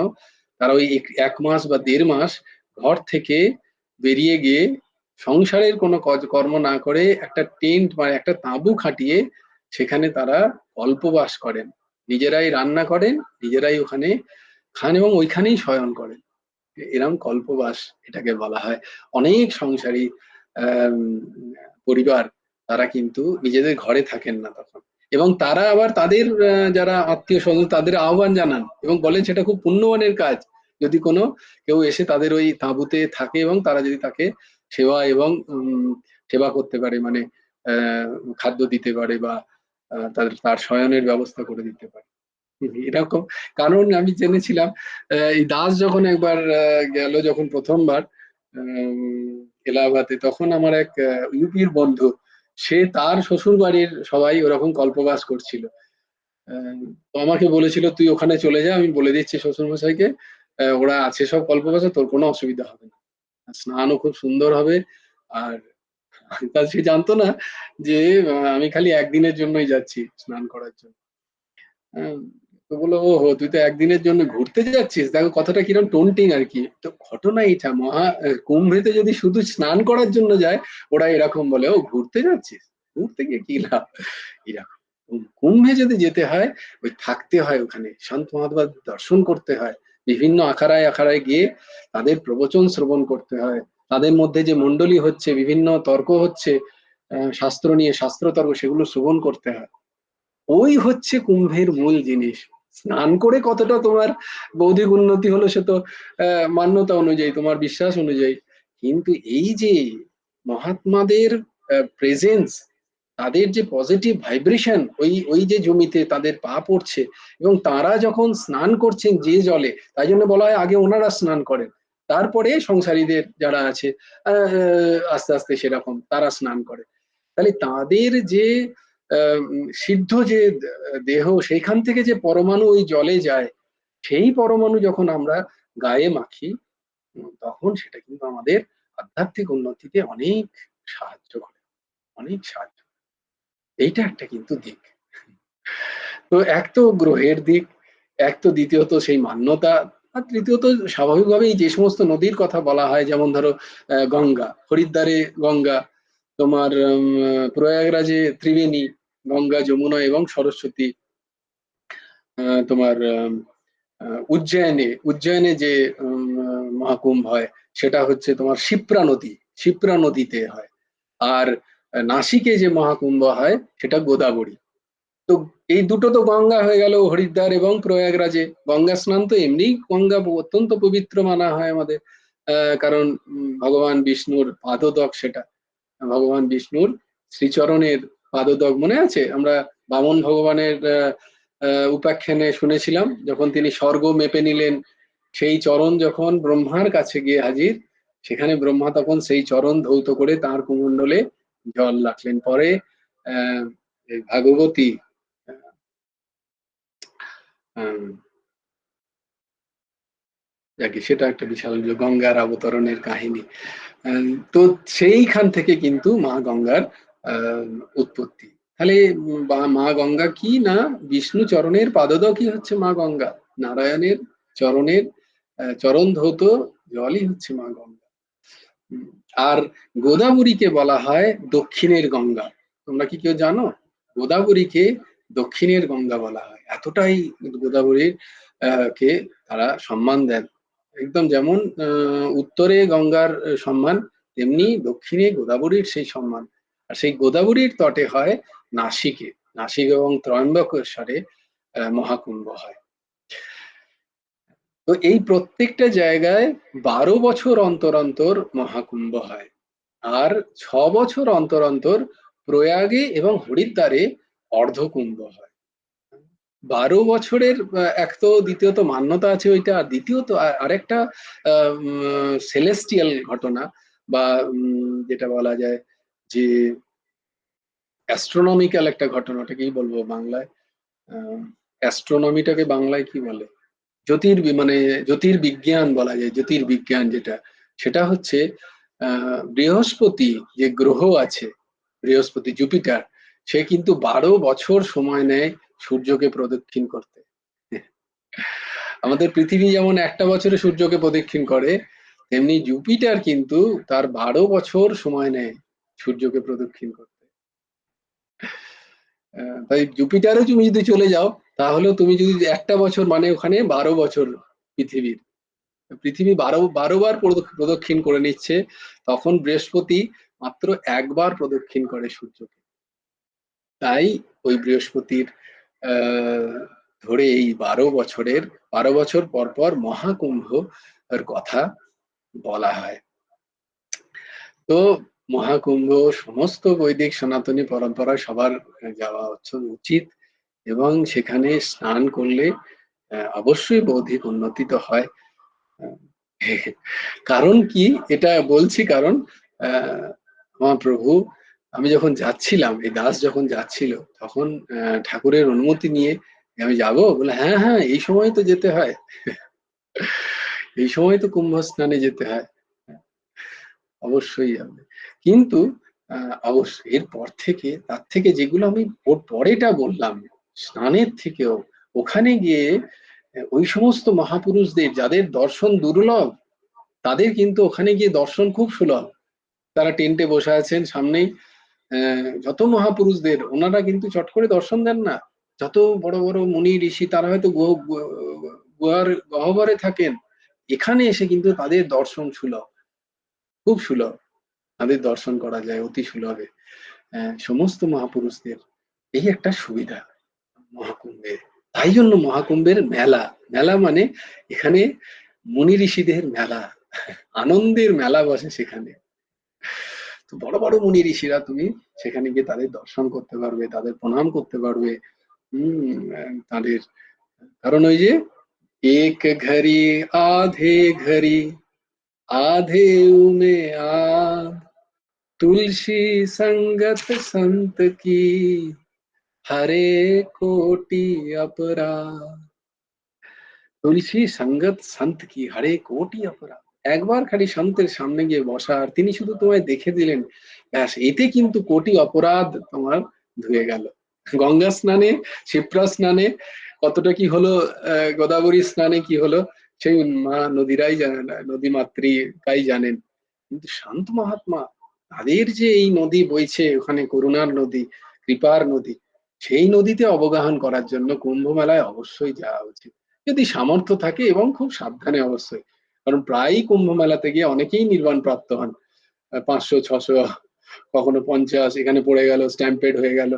Speaker 1: তারা ওই 1 মাস বা 1.5 মাস ঘর থেকে বেরিয়ে গিয়ে সংসারের কোনো কর্ম না করে একটা টেন্ট বা একটা তাঁবু খাটিয়ে সেখানে তারা কল্পবাস করেন। নিজেরাই রান্না করেন, নিজেরাই ওখানে খান এবং ওইখানেই শয়ন করেন। এরম কল্পবাস এটাকে বলা হয়। অনেক সংসারী পরিবার তারা কিন্তু নিজেদের ঘরে থাকেন না তখন, এবং তারা আবার তাদের যারা আত্মীয় স্বজন তাদের আহ্বান জানান এবং বলেন সেটা খুব পুণ্যবানের কাজ যদি কোনো কেউ এসে তাদের ওই তাঁবুতে থাকে এবং তারা যদি তাকে সেবা এবং সেবা করতে পারে, মানে খাদ্য দিতে পারে বা তার শয়নের ব্যবস্থা করে দিতে পারে এরকম। কারণ আমি জেনেছিলাম এই দাস যখন একবার গেল, যখন প্রথমবার এলাহাবাদে, তখন আমার এক ইউপির বন্ধু, সে তার শ্বশুর বাড়ির সবাই ওরকম কল্পবাস করছিল। তো আমাকে বলেছিল তুই ওখানে চলে যা, আমি বলে দিচ্ছি শ্বশুর মশাইকে, ওরা আছে সব কল্পবাসে, তোর কোনো অসুবিধা হবে না, স্নানও খুব সুন্দর হবে। আর তা সে জানতো না যে আমি খালি একদিনের জন্যই যাচ্ছি স্নান করার জন্য। তো বললো ও হো, তুই তো একদিনের জন্য ঘুরতে যাচ্ছিস, দেখো কথাটা কিরকম টোনটিং আর কি। তো ঘটনা এটা, কুম্ভেতে যদি শুধু স্নান করার জন্য যায় ওরা এরকম বলে, ও ঘুরতে যাচ্ছিস, ঘুরতে গিয়ে কি লাভ, এরকম। কুম্ভে যদি যেতে হয় ওই থাকতে হয়, ওখানে সন্ত মহাত্মা দর্শন করতে হয়, বিভিন্ন আখাড়ায় আখাড়ায় গিয়ে তাদের প্রবচন শ্রবণ করতে হয়, তাদের মধ্যে যে মণ্ডলী হচ্ছে, বিভিন্ন তর্ক হচ্ছে শাস্ত্র নিয়ে, শাস্ত্র তর্ক, সেগুলো শ্রবণ করতে হয়। ওই হচ্ছে কুম্ভের মূল জিনিস। স্নান করে কতটা তোমার বৌদ্ধিক উন্নতি হলো সে তো মান্যতা অনুযায়ী, তোমার বিশ্বাস অনুযায়ী, কিন্তু এই যে মহাত্মাদের প্রেজেন্স, তাদের যে পজিটিভ ভাইব্রেশন ওই ওই যে জমিতে তাদের পা পড়ছে, এবং তারা যখন স্নান করছেন যে জলে, তাই জন্য বলা হয় আগে ওনারা স্নান করেন, তারপরে সংসারীদের যারা আছে আস্তে আস্তে সেরকম তারা স্নান করে। তাহলে তাদের যে সিদ্ধ যে দেহ, সেইখান থেকে যে পরমাণু ওই জলে যায়, সেই পরমাণু যখন আমরা গায়ে মাখি, তখন সেটা কিন্তু আমাদের আধ্যাত্মিক উন্নতিতে অনেক সাহায্য করে, অনেক সাহায্য। এইটা একটা কিন্তু দিক। তো এক তো গ্রহের দিক, এক তো দ্বিতীয়ত সেই মান্যতা, আর তৃতীয়ত স্বাভাবিকভাবেই যে সমস্ত নদীর কথা বলা হয়, যেমন ধরো গঙ্গা, হরিদ্বারে গঙ্গা, তোমার প্রয়াগরাজে ত্রিবেণী, গঙ্গা, যমুনা এবং সরস্বতী, তোমার উজ্জয়নে যে মহাকুম্ভ হয় সেটা হচ্ছে তোমার শিপ্রা নদী, শিপ্রা নদীতে হয়। আর নাসিকে যে মহাকুম্ভ হয় সেটা গোদাবরী। তো এই দুটো তো গঙ্গা হয়ে গেল, হরিদ্বার এবং প্রয়াগরাজে। গঙ্গা স্নান তো এমনি গঙ্গা অত্যন্ত পবিত্র মানা হয় আমাদের, কারণ ভগবান বিষ্ণুর পাদদক সেটা, ভগবান বিষ্ণুর শ্রীচরণের পাদদক। মনে আছে আমরা বামন ভগবানের উপাখ্যানে শুনেছিলাম, যখন তিনি স্বর্গ মেপে নিলেন, সেই চরণ যখন ব্রহ্মার কাছে গিয়ে হাজির, সেখানে ব্রহ্মা তখন সেই চরণ ধৌত করে তার কুমণ্ডলে জল রাখলেন। পরে আহ ভাগবতী যাকে, সেটা একটা বিশাল গঙ্গার অবতরণের কাহিনী। তো সেইখান থেকে কিন্তু মা গঙ্গার উৎপত্তি। তাহলে মা গঙ্গা কি না, বিষ্ণু চরণের পাদদকই হচ্ছে মা গঙ্গা, নারায়ণের চরণের চরণ ধৌত জলই হচ্ছে মা গঙ্গা। আর গোদাবরীকে বলা হয় দক্ষিণের গঙ্গা। তোমরা কি কেউ জানো? গোদাবরীকে দক্ষিণের গঙ্গা বলা হয়, এতটাই গোদাবরীর কে তারা সম্মান দেন। একদম যেমন উত্তরে গঙ্গার সম্মান, তেমনি দক্ষিণে গোদাবরীর সেই সম্মান। আর সেই গোদাবরীর তটে হয় নাসিকে, নাসিক এবং ত্রয়ম্বকেশ্বরে মহাকুম্ভ হয়। তো এই প্রত্যেকটা জায়গায় 12 বছর অন্তর অন্তর মহাকুম্ভ হয়, আর 6 বছর অন্তর অন্তর প্রয়াগে এবং হরিদ্বারে অর্ধকুম্ভ হয়। 12 বছরের এক তো দ্বিতীয়ত মান্যতা আছে ওইটা, আর দ্বিতীয়ত আরেকটা সেলেস্টিয়াল ঘটনা, বা যেটা বলা যায় যে অ্যাস্ট্রোনমিক্যাল একটা ঘটনা, ওটাকেই বলবো বাংলায়, অ্যাস্ট্রোনমিটাকে বাংলায় কি বলে, মানে জ্যোতির্বিজ্ঞান বলা যায়, জ্যোতির্বিজ্ঞান যেটা, সেটা হচ্ছে বৃহস্পতি যে গ্রহ আছে, বৃহস্পতি জুপিটার, সে কিন্তু 12 বছর সময় নেয় সূর্যকে প্রদক্ষিণ করতে। আমাদের পৃথিবী যেমন একটা বছরে সূর্যকে প্রদক্ষিণ করে, তেমনি জুপিটার কিন্তু তার 12 বছর সময় নেয় সূর্যকে প্রদক্ষিণ করতে। তাই জুপিটারে তুমি যদি চলে যাও, তাহলেও তুমি যদি একটা বছর, মানে ওখানে 12 বছর পৃথিবীর, পৃথিবী 12 বার প্রদক্ষিণ করে নিচ্ছে, তখন বৃহস্পতি মাত্র একবার প্রদক্ষিণ করে সূর্যকে। তাই ওই বৃহস্পতির ধরে এই 12 বছর পর পর মহাকুম্ভ এর কথা বলা হয়। তো মহাকুম্ভ সমস্ত বৈদিক সনাতনী পরম্পরায় সবার যাওয়া উচিত, এবং সেখানে স্নান করলে অবশ্যই বৌদ্ধিক উন্নতি তো হয়। কারণ কি এটা বলছি, কারণ আমার প্রভু, আমি যখন যাচ্ছিলাম, এই দাস যখন যাচ্ছিল, তখন ঠাকুরের অনুমতি নিয়ে আমি যাব বলে, হ্যাঁ হ্যাঁ এই সময় তো যেতে হয়, এই সময় তো কুম্ভ স্নানে যেতে হয়, অবশ্যই যাবে। কিন্তু অবশ্যই এরপর থেকে, তার থেকে যেগুলো আমি ওর পরেটা বললাম, স্নানের থেকেও ওখানে গিয়ে ওই সমস্ত মহাপুরুষদের যাদের দর্শন দুর্লভ, তাদের কিন্তু ওখানে গিয়ে দর্শন খুব সুলভ। তারা টেন্টে বসে আছেন সামনেই, যত মহাপুরুষদের, ওনারা কিন্তু চট করে দর্শন দেন না। যত বড় বড় মুনি ঋষি, তারা হয়তো গুহার গহ্বরে থাকেন, এখানে এসে কিন্তু তাদের দর্শন সুলভ, খুব সুলভ, তাদের দর্শন করা যায় অতি সুলভে। সমস্ত মহাপুরুষদের এই একটা সুবিধা মহাকুম্ভের। তাই জন্য মহাকুম্ভের মেলা, মেলা মানে এখানে মুনি ঋষিদের মেলা, আনন্দের মেলা বসে সেখানে। তো বড় বড় মুনি ঋষিরা, তুমি সেখানে গিয়ে তাদের দর্শন করতে পারবে, তাদের প্রণাম করতে পারবে। তাদের, কারণ ওই যে এক ঘড়ি আধে ঘড়ি आधे में आध तुलसी संगत संत की हरे कोटि अपराध, তুলসী সঙ্গত সন্ত কি হরে কোটি অপরাধ। একবার খালি সন্তের সামনে গিয়ে বসা, আর তিনি শুধু তোমায় দেখে দিলেন, ব্যাস এতে কিন্তু কোটি অপরাধ তোমার ধুয়ে গেল। গঙ্গা স্নানে, ক্ষিপ্রা স্নানে কতটা কি হলো, গোদাবরী স্নানে কি হলো, সেই মা নদীরাই জানেন, নদী মাতৃকাই জানেন। কিন্তু শান্ত মহাত্মা, তাদের যে এই নদী বইছে ওখানে, করুণার নদী, কৃপার নদী, সেই নদীতে অবগাহন করার জন্য কুম্ভ মেলায় অবশ্যই যাওয়া উচিত, যদি সামর্থ্য থাকে এবং খুব সাবধানে অবশ্যই। কারণ প্রায়ই কুম্ভ মেলাতে গিয়ে অনেকেই নির্বাণ প্রাপ্ত হন, 500 600, কখনো 50 এখানে পড়ে গেল, স্ট্যাম্পেড হয়ে গেল।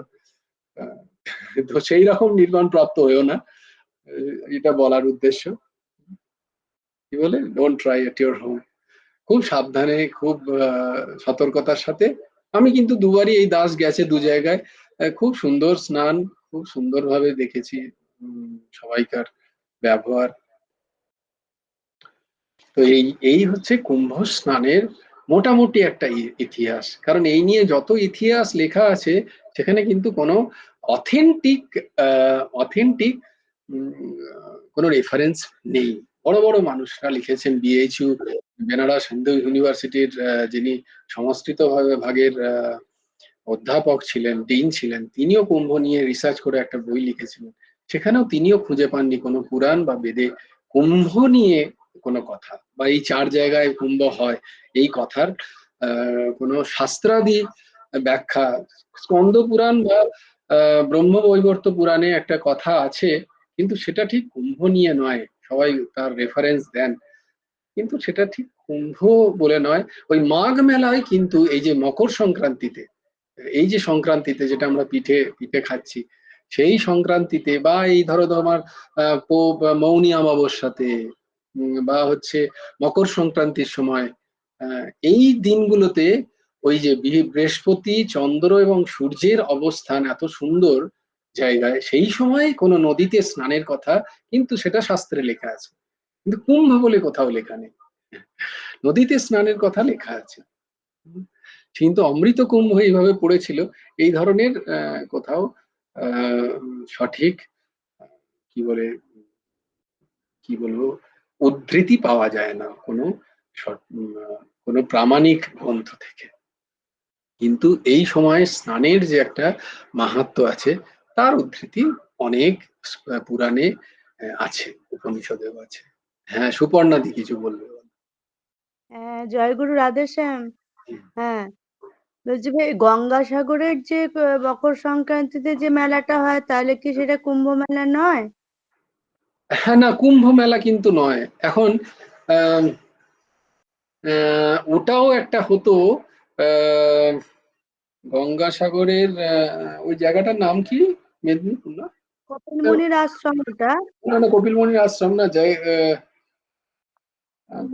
Speaker 1: তো সেই রকম নির্বাণ প্রাপ্ত হয়েও না, এটা বলার উদ্দেশ্য। কি বলে, don't try at your home. খুব সাবধানে, খুব সতর্কতার সাথে। আমি কিন্তু দুবারই, এই দাস গেছে 2 জায়গায়, খুব সুন্দর স্নান, খুব সুন্দরভাবে দেখেছি সবাইকার ব্যবহার। তো এই এই হচ্ছে কুম্ভ স্নানের মোটামুটি একটা ইতিহাস। কারণ এই নিয়ে যত ইতিহাস লেখা আছে, সেখানে কিন্তু কোনো অথেন্টিক অথেন্টিক কোনো রেফারেন্স নেই। বড় বড় মানুষরা লিখেছেন, বিএইচইউ বেনারস হিন্দু ইউনিভার্সিটির যিনি সংস্কৃত ভাগের অধ্যাপক ছিলেন, ডিন ছিলেন, তিনিও কুম্ভ নিয়ে রিসার্চ করে একটা বই লিখেছিলেন। সেখানেও তিনিও খুঁজে পাননি কোনো পুরাণ বা বেদে কুম্ভ নিয়ে কোনো কথা, বা এই 4 জায়গায় কুম্ভ হয় এই কথার কোনো শাস্ত্রাদি ব্যাখ্যা। স্কন্দ পুরাণ বা ব্রহ্মবৈবর্ত পুরাণে একটা কথা আছে, কিন্তু সেটা ঠিক কুম্ভ নিয়ে নয়। সবাই তার রেফারেন্স দেন, কিন্তু সেটা ঠিক কুম্ভ বলে নয়। ওই মাঘ মেলায় কিন্তু, এই যে মকর সংক্রান্তিতে, এই যে সংক্রান্তিতে যেটা আমরা পিঠে পিঠে খাচ্ছি, সেই সংক্রান্তিতে, বা এই ধরো তোমার মৌনী অমাবস্যাতে, বা হচ্ছে মকর সংক্রান্তির সময়, এই দিনগুলোতে ওই যে বৃহস্পতি, চন্দ্র এবং সূর্যের অবস্থান এত সুন্দর জায়গায়, সেই সময় কোনো নদীতে স্নানের কথা কিন্তু সেটা শাস্ত্রে লেখা আছে, কিন্তু কুম্ভ বলে কোথাও লেখা নেই। নদীতে স্নানের কথা লেখা আছে, কিন্তু অমৃত কুম্ভ এইভাবে পড়েছিল, এই ধরনের কোথাও সঠিক কি বলে কি বলবো উদ্ধৃতি পাওয়া যায় না কোনো প্রামাণিক গ্রন্থ থেকে। কিন্তু এই সময় স্নানের যে একটা মাহাত্ম্য আছে, তার উদ্ধৃতি অনেক পুরাণে আছে, উপনিষদেও আছে। হ্যাঁ, সুপর্ণাদি কিছু বলবে?
Speaker 3: হ্যাঁ, জয়গুরু রাধেশ্যাম। হ্যাঁ, বলছি ভাই, গঙ্গাসাগরের যে মকর সংক্রান্তিতে যে মেলাটা হয়, তাহলে কি সেটা কুম্ভ মেলা নয়?
Speaker 1: হ্যাঁ, না, কুম্ভ মেলা কিন্তু নয় এখন। আহ ওটাও একটা হতো। আহ গঙ্গাসাগরের ওই জায়গাটার নাম কি? মেদিনীপুর না?
Speaker 3: কপিল মুনির আশ্রম ওটা।
Speaker 1: না, না, কপিল মুনির আশ্রম না, যাই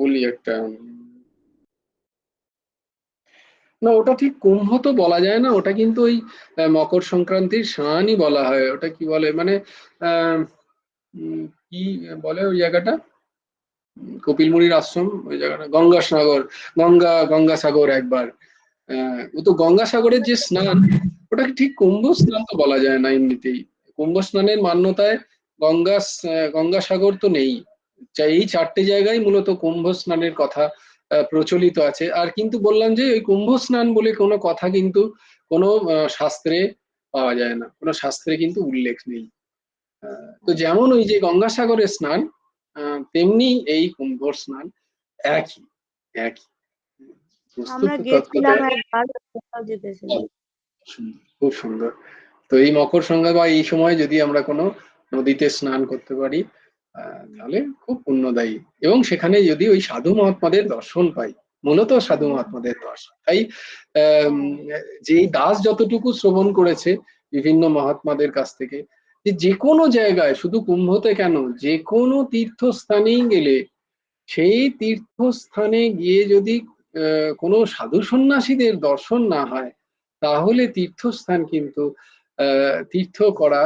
Speaker 1: বলি একটা, না ওটা ঠিক কুম্ভ তো বলা যায় না, ওটা কিন্তু ওই মকর সংক্রান্তির স্নানই বলা হয়। ওটা কি বলে মানে আহ কি বলে ওই জায়গাটা? কপিল মুনির আশ্রম, ওই জায়গাটা গঙ্গাসাগর, গঙ্গাসাগর একবার। ও তো গঙ্গাসাগরের যে স্নান, ওটাকে ঠিক কুম্ভ স্নান তো বলা যায় না এমনিতেই। কুম্ভ স্নানের মান্যতায় গঙ্গাসাগর তো নেই। এই 4টে জায়গায় মূলত কুম্ভ স্নানের কথা প্রচলিত আছে। আর কিন্তু বললাম যে ওই কুম্ভ স্নান বলে কোনো কথা কিন্তু কোনো শাস্ত্রে পাওয়া যায় না, কোনো শাস্ত্রে কিন্তু উল্লেখ নেই। তো যেমন ওই যে গঙ্গাসাগরের স্নান, তেমনি এই কুম্ভ স্নান একই, একই বস্তুত
Speaker 3: আমরা গেছিলাম
Speaker 1: তত্ত্বটা।
Speaker 3: একবার, কোথাও যেতেছিলাম।
Speaker 1: খুব সুন্দর। তো এই মকর সংক্রান্তি বা এই সময় যদি আমরা কোনো নদীতে স্নান করতে পারি, তাহলে খুব পুণ্যদায়ী। এবং সেখানে যদি ওই সাধু মহাত্মাদের দর্শন পাই, মূলত সাধু মহাত্মাদের দর্শন তাই, যে দাস যতটুকু শ্রবণ করেছে বিভিন্ন মহাত্মাদের কাছ থেকে, যে কোনো জায়গায়, শুধু কুম্ভতে কেন, যে কোনো তীর্থস্থানেই গেলে, সেই তীর্থস্থানে গিয়ে যদি কোনো সাধু সন্ন্যাসীদের দর্শন না হয়, তাহলে তীর্থস্থান কিন্তু তীর্থ করা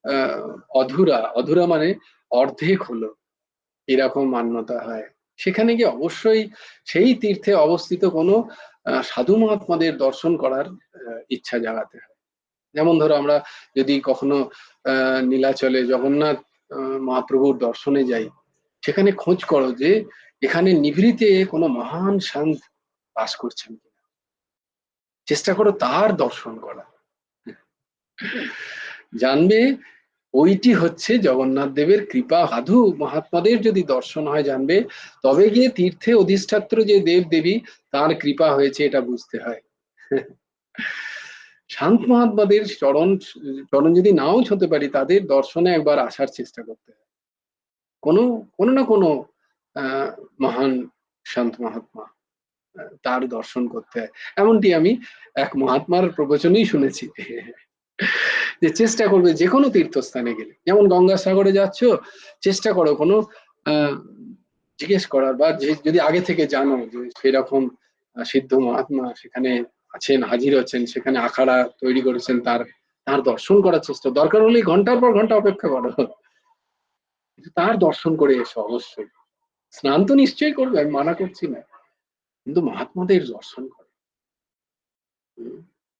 Speaker 1: আহ, অধুরা, অধুরা মানে অর্ধেক হলো, এরকম মান্যতা হয়। সেখানে গিয়ে অবশ্যই সেই তীর্থে অবস্থিত কোনো সাধু মহাত্মাদের দর্শন করার ইচ্ছা জাগাতে হয়। যেমন ধরো আমরা যদি কখনো নীলাচলে জগন্নাথ মহাপ্রভুর দর্শনে যাই, সেখানে খোঁজ করো যে এখানে নিভৃতে কোনো মহান শান্ত বাস করছেন কিনা, চেষ্টা করো তার দর্শন করা। জানবে ওইটি হচ্ছে জগন্নাথ দেবের কৃপা। সাধু মহাত্মাদের যদি দর্শন হয়, জানবে তবে গিয়ে তীর্থে অধিষ্ঠাত্র যে দেব দেবী, তার কৃপা হয়েছে, এটা বুঝতে হয়। শান্ত মহাত্মাদের চরণ চরণ যদি নাও ছুঁতে পারি, তাদের দর্শনে একবার আসার চেষ্টা করতে হয়। কোনো কোনো না কোনো মহান শান্ত মহাত্মা, তার দর্শন করতে হয়। এমনটি আমি এক মহাত্মার প্রবচনেই শুনেছি, যে চেষ্টা করবে যে কোনো তীর্থস্থানে গেলে, যেমন গঙ্গাসাগরে যাচ্ছ, চেষ্টা করো কোনো আহ জিজ্ঞেস করার, বা যদি আগে থেকে জানো যে সেরকম সিদ্ধ মহাত্মা সেখানে আছেন, হাজির হচ্ছেন, সেখানে আখাড়া তৈরি করেছেন, তার তার দর্শন করার চেষ্টা, দরকার হলে ঘন্টার পর ঘন্টা অপেক্ষা করো, কিন্তু তার দর্শন করে এসো অবশ্যই। স্নান তো নিশ্চয়ই করবে, আমি মানা করছি না, কিন্তু মহাত্মাদের দর্শন করে।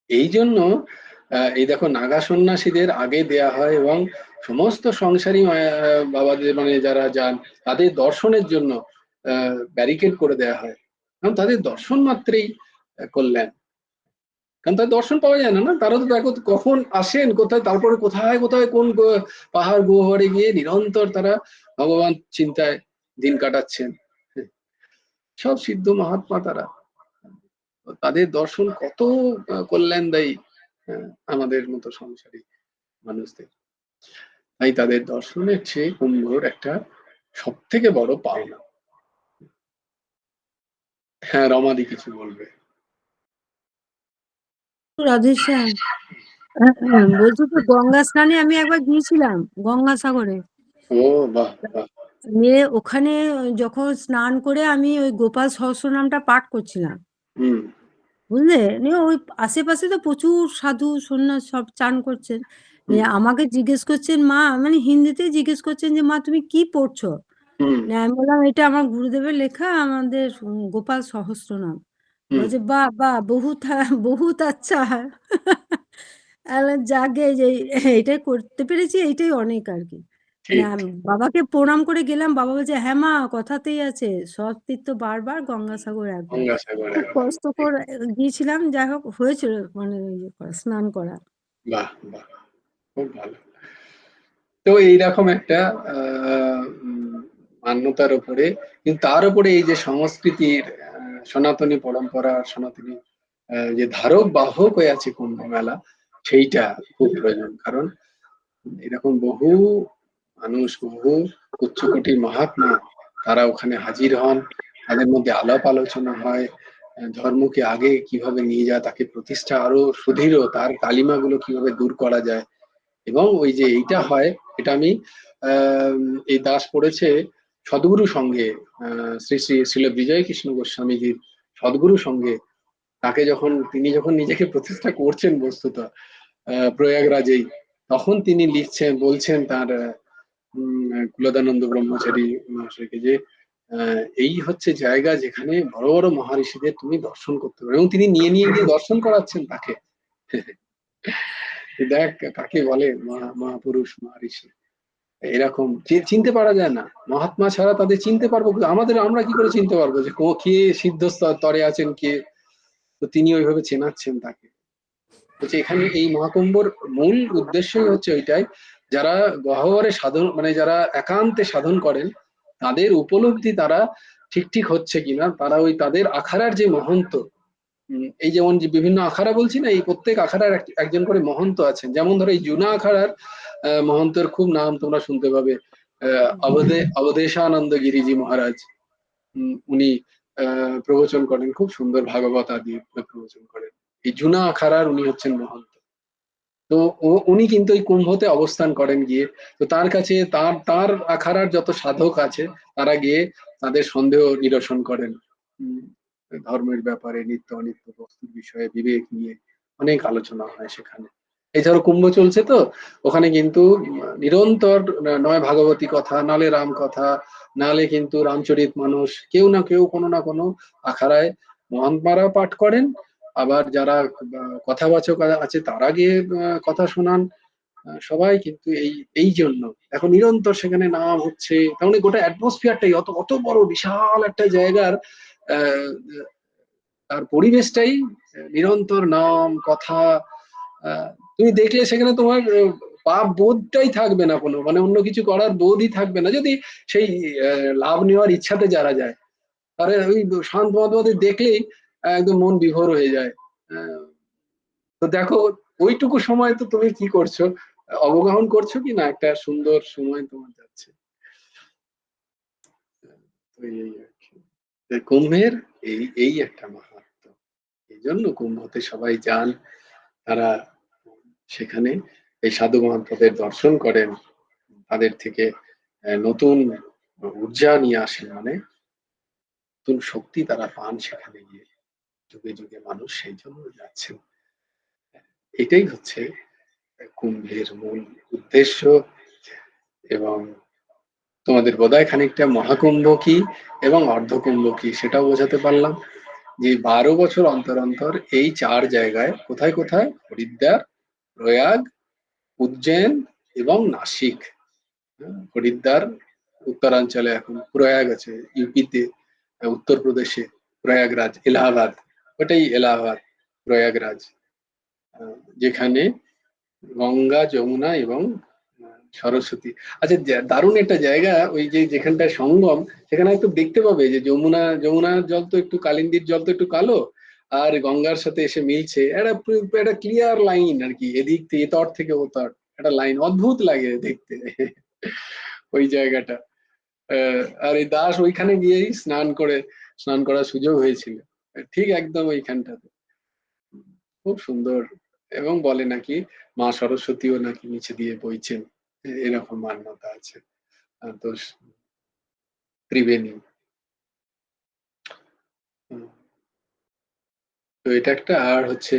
Speaker 1: এই জন্য এই দেখো, নাগা সন্ন্যাসীদের আগে দেয়া হয়, এবং সমস্ত সংসারী বাবাদের মানে যারা যান, তাদের দর্শনের জন্য ব্যারিকেড করে দেয়া হয়, কারণ তাদের দর্শন মাত্রেই কল্যাণ। কারণ তার দর্শন পাওয়া যায় না, না, তারা তো দেখো কখন আসেন, কোথায়, তারপরে কোথায় কোথায় কোন পাহাড় গুহারে গিয়ে নিরন্তর তারা ভগবান চিন্তায় দিন কাটাচ্ছেন। সব সিদ্ধ মহাত্মা তারা, তাদের দর্শন কত কল্যাণদায়ী আমাদের মতো সংসারী মানুষদের। তাই তাদের দর্শনের চেয়ে কুম্ভর একটা সব থেকে বড় পাওনা। হ্যাঁ, রমাদি কিছু বলবে?
Speaker 4: রাধেশ্যাম, বলছি তো গঙ্গা স্নানে আমি একবার গিয়েছিলাম গঙ্গাসাগরে।
Speaker 1: ও বাহ, বাহ।
Speaker 4: নিয়ে ওখানে যখন স্নান করে আমি ওই গোপাল সহস্রনামটা পাঠ করছিলাম,
Speaker 1: হুম
Speaker 4: বুঝলে, নিয়ে ওই আশেপাশে তো প্রচুর সাধু সন্ন্যাস সব চান করছেন।
Speaker 1: হুম
Speaker 4: নিয়ে আমাকে জিজ্ঞেস করছেন মা, মানে হিন্দিতেই জিজ্ঞেস করছেন যে মা তুমি কি পড়ছো।
Speaker 1: হুম
Speaker 4: নিয়ে আমি বললাম এটা আমার গুরুদেবের লেখা, আমাদের গোপাল সহস্রনাম।
Speaker 1: হুম।
Speaker 4: বলছে বাহ বাহ, বহুত বহুত আচ্ছা। যাকে যে এইটাই করতে পেরেছি, এইটাই অনেক আর কি। মানে
Speaker 1: ঠিক।
Speaker 4: বাবাকে প্রণাম করে গেলাম, বাবা বলছে হ্যাঁ মা, কথাতেই আছে সব তীর্থ বারবার, গঙ্গাসাগর একবার।
Speaker 1: গঙ্গাসাগর
Speaker 4: খুব
Speaker 1: একবার।
Speaker 4: কষ্ট করে গিয়েছিলাম, যাই হোক হয়েছিল, মানে ইয়ে করা, স্নান করা।
Speaker 1: বাহ বাহ, খুব ভালো। তো এইরকম একটা মান্যতার উপরে, কিন্তু তার উপরে এই যে সংস্কৃতির সনাতনী পরম্পরা, সনাতনী যে ধারক বাহক হয়ে আছে কুম্ভ মেলা, সেইটা খুব প্রয়োজন। কারণ এরকম বহু মানুষ, বহু উচ্চকোটির মহাত্মা তারা ওখানে হাজির হন, তাদের মধ্যে আলাপ আলোচনা হয়, ধর্মকে আগে কিভাবে নিয়ে যায়, তাকে প্রতিষ্ঠা আরো সুদৃঢ়, তার কালিমাগুলো কিভাবে দূর করা যায়। এবং ওই যে এইটা হয়, এটা আমি আহ এই দাস পড়েছে সদ্গুরু সঙ্গে, শ্রী শ্রী শ্রীল বিজয় কৃষ্ণ গোস্বামীজির সদ্গুরু সঙ্গে, তাকে যখন তিনি যখন নিজেকে প্রতিষ্ঠা করছেন বস্তুত প্রয়াগরাজেই, তখন তিনি লিখছেন, বলছেন তার কুলদানন্দ ব্রহ্মচারী মহাশয়কে যে এই হচ্ছে জায়গা যেখানে বড় বড় মহারিষিদের তুমি দর্শন করতে পারো, এবং তিনি নিয়ে নিয়ে গিয়ে দর্শন করাচ্ছেন তাকে। দেখ কাকে বলে মহাপুরুষ মহারিষি, এরকম চিনতে পারা যায় না, মহাত্মা ছাড়া তাদের চিনতে পারবো আমাদের, আমরা কি করে চিনতে পারবো যে কে সিদ্ধ স্তরে আছেন, কে। তো তিনি ওইভাবে চেনাচ্ছেন তাকে। হচ্ছে এখানে এই মহাকুম্ভর মূল উদ্দেশ্যই হচ্ছে ওইটাই, যারা গহ্বরে সাধন, মানে যারা একান্তে সাধন করেন, তাদের উপলব্ধি তারা ঠিক ঠিক হচ্ছে কিনা, তারা ওই তাদের আখাড়ার যে মহন্ত, এই যেমন যে বিভিন্ন আখাড়া বলছি না, এই প্রত্যেক আখাড়ার একজন করে মহন্ত আছেন। যেমন ধরো এই জুনা আখাড়ার মহন্তের খুব নাম তোমরা শুনতে পাবে, অবধেশানন্দ গিরিজি মহারাজ। উনি প্রবচন করেন, খুব সুন্দর ভাগবত আদি প্রবচন করেন। এই জুনা আখাড়ার উনি হচ্ছেন মহন্ত। তো উনি কিন্তু ওই কুম্ভতে অবস্থান করেন গিয়ে। তো তার কাছে তার তার আখাড়ার যত সাধক আছে, তারা গিয়ে তাদের সন্দেহ নিরসন করেন। উম, ধর্মের ব্যাপারে, নিত্য অনিত্য বস্তুর বিষয়ে বিবেক নিয়ে অনেক আলোচনা হয় সেখানে। এছাড়াও কুম্ভ চলছে তো, ওখানে কিন্তু নিরন্তর নয় ভাগবতী কথা, নালে রাম কথা, নালে কিন্তু রামচরিত মানুষ, কেউ না কেউ কোনো না কোনো আখাড়ায় মহাত্মারাও পাঠ করেন, আবার যারা কথাবাচক আছে তারা গিয়ে কথা শোনান। সবাই কিন্তু এই এই জন্য এখন নিরন্তর সেখানে নাম হচ্ছে, তার মানে গোটা অ্যাটমসফিয়ারটাই, অত অত বড় বিশাল একটা জায়গার আহ, তার পরিবেশটাই নিরন্তর নাম কথা। তুমি দেখলে সেখানে তোমার পাপ বোধটাই থাকবে না, কোনো মানে অন্য কিছু করার বোধই থাকবে না, যদি সেই লাভ নেওয়ার ইচ্ছাতে যারা যায়, তারা ওই শান্ত মতবাদে দেখলেই একদম মন বিভোর হয়ে যায়। আহ, তো দেখো, ওইটুকু সময় তো তুমি কি করছো, অবগাহন করছো কি না, একটা সুন্দর সময় তোমার যাচ্ছে। তো এই আর কি। তো কুম্ভের এই এই একটা মাহাত্ম্য, এই জন্য কুম্ভতে সবাই যান, তারা সেখানে এই সাধু মহাত্মাদের দর্শন করেন, তাদের থেকে নতুন ঊর্জা নিয়ে আসেন, মানে নতুন শক্তি তারা পান সেখানে গিয়ে। যুগে যুগে মানুষ সেই জন্য যাচ্ছেন। এটাই হচ্ছে কুম্ভের মূল উদ্দেশ্য। এবং তোমাদের বোধহয় খানিকটা মহাকুম্ভ কি এবং অর্ধকুম্ভ কি সেটাও বোঝাতে পারলাম, যে 12 বছর অন্তর অন্তর এই 4 জায়গায়, কোথায় কোথায়, হরিদ্বার, প্রয়াগ, উজ্জয়ন এবং নাসিক। হরিদ্বার উত্তরাঞ্চলে, এখন প্রয়াগ আছে ইউপিতে, উত্তরপ্রদেশে প্রয়াগরাজ, এলাহাবাদ, ওটাই এলাহাবাদ প্রয়াগরাজ, যেখানে গঙ্গা, যমুনা এবং সরস্বতী। আচ্ছা, দারুণ একটা জায়গা, ওই যে যেখানটায় সঙ্গম, সেখানে একটু দেখতে পাবে যে যমুনার জল তো একটু, কালিন্দীর জল তো একটু কালো, আর গঙ্গার সাথে এসে মিলছে, একটা ক্লিয়ার লাইন আর কি, এদিক থেকে এতর থেকে ওতর একটা লাইন, অদ্ভুত লাগে দেখতে ওই জায়গাটা। আর এই দাস ওইখানে গিয়েই স্নান করার সুযোগ হয়েছিল, ঠিক একদম ওইখানটাতে, খুব সুন্দর। এবং বলে নাকি মা সরস্বতীও নাকি নিচে দিয়ে বইছেন, এরকম মান্যতা আছে। তো ত্রিবেণী। তো এটা একটা। আর হচ্ছে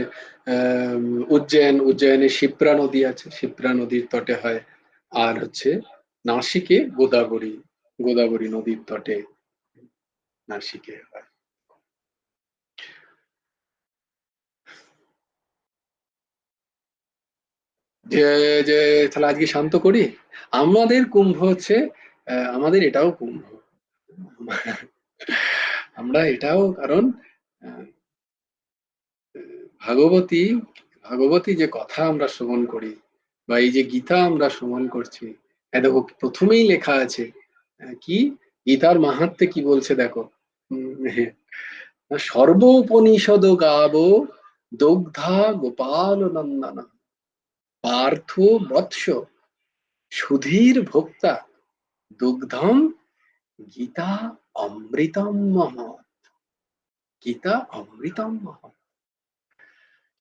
Speaker 1: উজ্জয়নে শিপ্রা নদী আছে, শিপ্রা নদীর তটে হয়। আর হচ্ছে নাসিকে গোদাবরী নদীর তটে নাসিকে হয়। যে যে তাহলে আজকে শান্ত করি। আমাদের কুম্ভ হচ্ছে, আমাদের এটাও কুম্ভ। আমরা এটাও, কারণ আহ, ভাগবতী ভাগবতী যে কথা আমরা শ্রবণ করি, বা এই যে গীতা আমরা শ্রবণ করছি, দেখো প্রথমেই লেখা আছে কি, গীতার মাহাত্ম্যে কি বলছে দেখো, সর্বোপনিষদ গাব দগ্ধা গোপাল নন্দনা পার্থ বৎস সুধীর ভোক্তা দুগ্ধম গীতা অমৃতম মহৎ। গীতা অমৃতম মহৎ।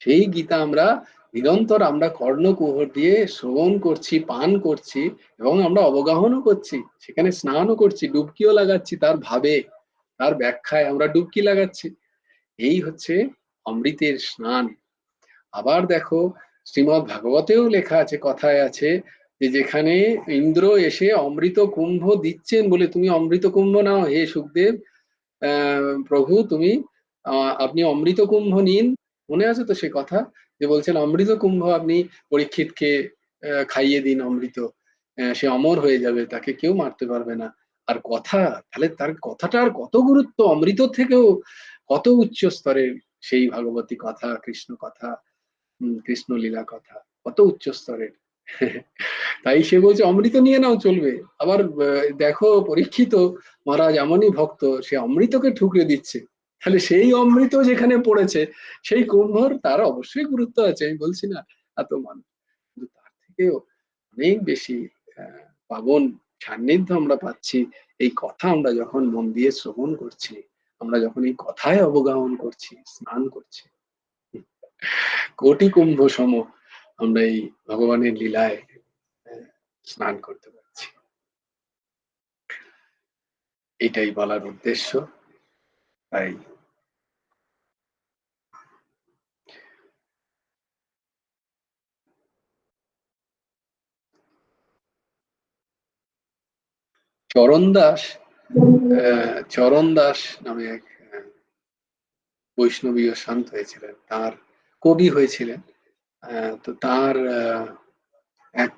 Speaker 1: সেই গীতা আমরা নিরন্তর আমরা কর্ণকুহর দিয়ে শ্রবণ করছি, পান করছি, এবং আমরা অবগাহনও করছি, সেখানে স্নানও করছি, ডুবকিও লাগাচ্ছি, তার ভাবে তার ব্যাখ্যায় আমরা ডুবকি লাগাচ্ছি। এই হচ্ছে অমৃতের স্নান। আবার দেখো শ্রীমৎ ভাগবতেও লেখা আছে, কথায় আছে যে যেখানে ইন্দ্র এসে অমৃত কুম্ভ দিচ্ছেন বলে, তুমি অমৃত কুম্ভ নাও হে সুখদেব, প্রভু তুমি আপনি অমৃত কুম্ভ নিন। মনে আছে তো সে কথা, যে বলছেন অমৃত কুম্ভ আপনি পরীক্ষিতকে খাইয়ে দিন অমৃত, সে অমর হয়ে যাবে, তাকে কেউ মারতে পারবে না। আর কথা, তাহলে তার কথাটার কত গুরুত্ব, অমৃত থেকেও কত উচ্চ স্তরের সেই ভাগবতী কথা, কৃষ্ণ কথা, কৃষ্ণ লীলা কথা কত উচ্চ স্তরের। তাই সে বলছে অমৃত নিয়ে নাও চলবে। আবার দেখো পরীক্ষিত মহারাজ এমনই ভক্ত, সে অমৃতকে ঠুকরে দিচ্ছে, তাহলে সেই অমৃত যেখানে পড়েছে সেই কুম্ভর তার অবশ্যই গুরুত্ব আছে, আমি বলছি না এত মানুষ, কিন্তু তার থেকেও অনেক বেশি পাবন সান্নিধ্য আমরা পাচ্ছি এই কথা আমরা যখন মন দিয়ে শ্রবণ করছি, আমরা যখন এই কথায় অবগাহন করছি, স্নান করছি। কোটি কুম্ভ সম আমরা এই ভগবানের লীলায় স্নান করতে পারছি। এটাই বলার উদ্দেশ্য। তাই চরণ দাস নামে এক বৈষ্ণবীয় সন্ত হয়েছিলেন, তার কবি হয়েছিলেন। তো তার এক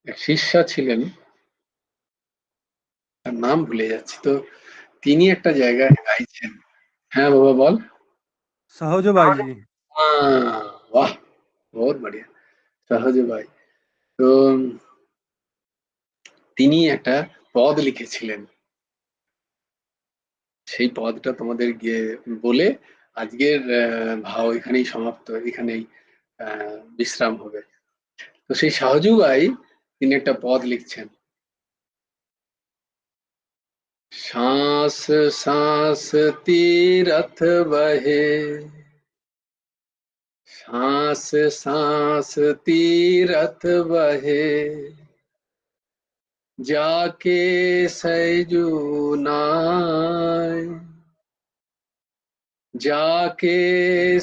Speaker 1: শিষ্যা ছিলেন, তার নাম ভুলে যাচ্ছি। তো তিনি একটা জায়গায় গাইছেন। হ্যাঁ বাবা বল।
Speaker 5: সহজ ভাই জি।
Speaker 1: वाह बहुत बढ़िया, সহজ ভাই। তো তিনি একটা পদ লিখেছিলেন, সেই পদটা তোমাদের গিয়ে বলে আজকের ভাও এখানেই সমাপ্ত, এখানেই বিশ্রাম হবে। তো সেই সহজ ভাই তিনি একটা পদ লিখছেন, सांस सांस तीरथ बहे, सांस सांस तीरथ बहे, जाके सैजू नाय, जाके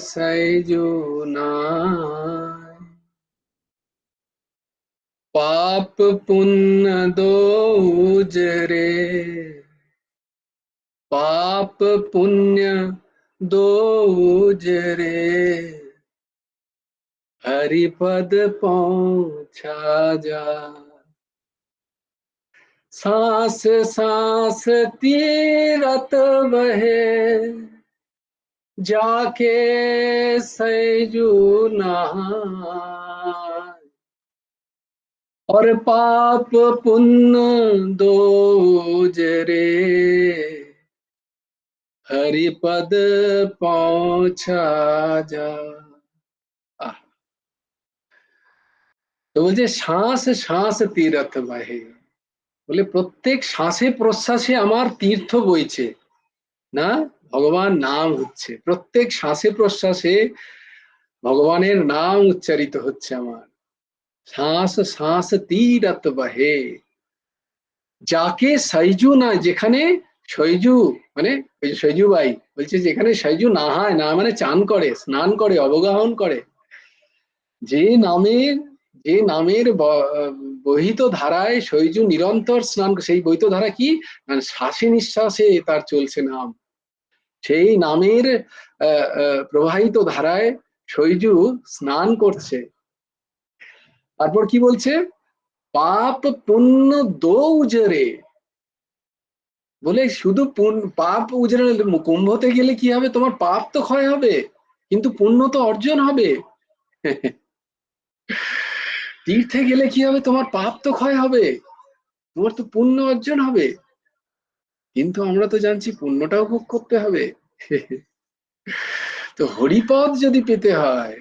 Speaker 1: सैजू नाय, पाप पुण्य दो उजरे, पाप पुण्य दो उजरे, हरिपद पहुंचा जा, सांस सांस तीरथ बहे, जाके सैजू नहाय, और पाप पुण्य दो उजरे, हरिपद पहुंचा जा। তো বলছে শ্বাস শ্বাস তীরথ বহে, বলে প্রত্যেক শ্বাসে প্রশ্বাসে আমার তীর্থ বইছে না, ভগবান নাম হচ্ছে, প্রত্যেক শ্বাসে প্রশ্বাসে ভগবানের নাম উচ্চারিত হচ্ছে আমার। শ্বাস শ্বাস তীরথ বহে, যাকে সাইজু না, যেখানে সৈজু মানে ওই যে সৈজু বাই বলছে, যেখানে সৈজু নাহায়, না মানে চান করে, স্নান করে, অবগাহন করে, যে নামের যে নামের বহিত ধারায় সৈজু নিরন্তর স্নান, সেই বহিত ধারা কি, মানে শ্বাসে নিঃশ্বাসে তার চলছে নাম, সেই নামের প্রবাহিত ধারায় সৈজু স্নান করছে। তারপর কি বলছে, পাপ পুণ্য দো উজরে, বলে শুধু পাপ উজরে, কুম্ভতে গেলে কি হবে, তোমার পাপ তো ক্ষয় হবে কিন্তু পুণ্য তো অর্জন হবে। তীর্থে গেলে কি হবে, তোমার পাপ তো ক্ষয় হবে, তোমার তো পুণ্য অর্জন হবে, কিন্তু আমরা তো জানছি পুণ্যটাও ভোগ করতে হবে। তো হরিপদ যদি পেতে হয়,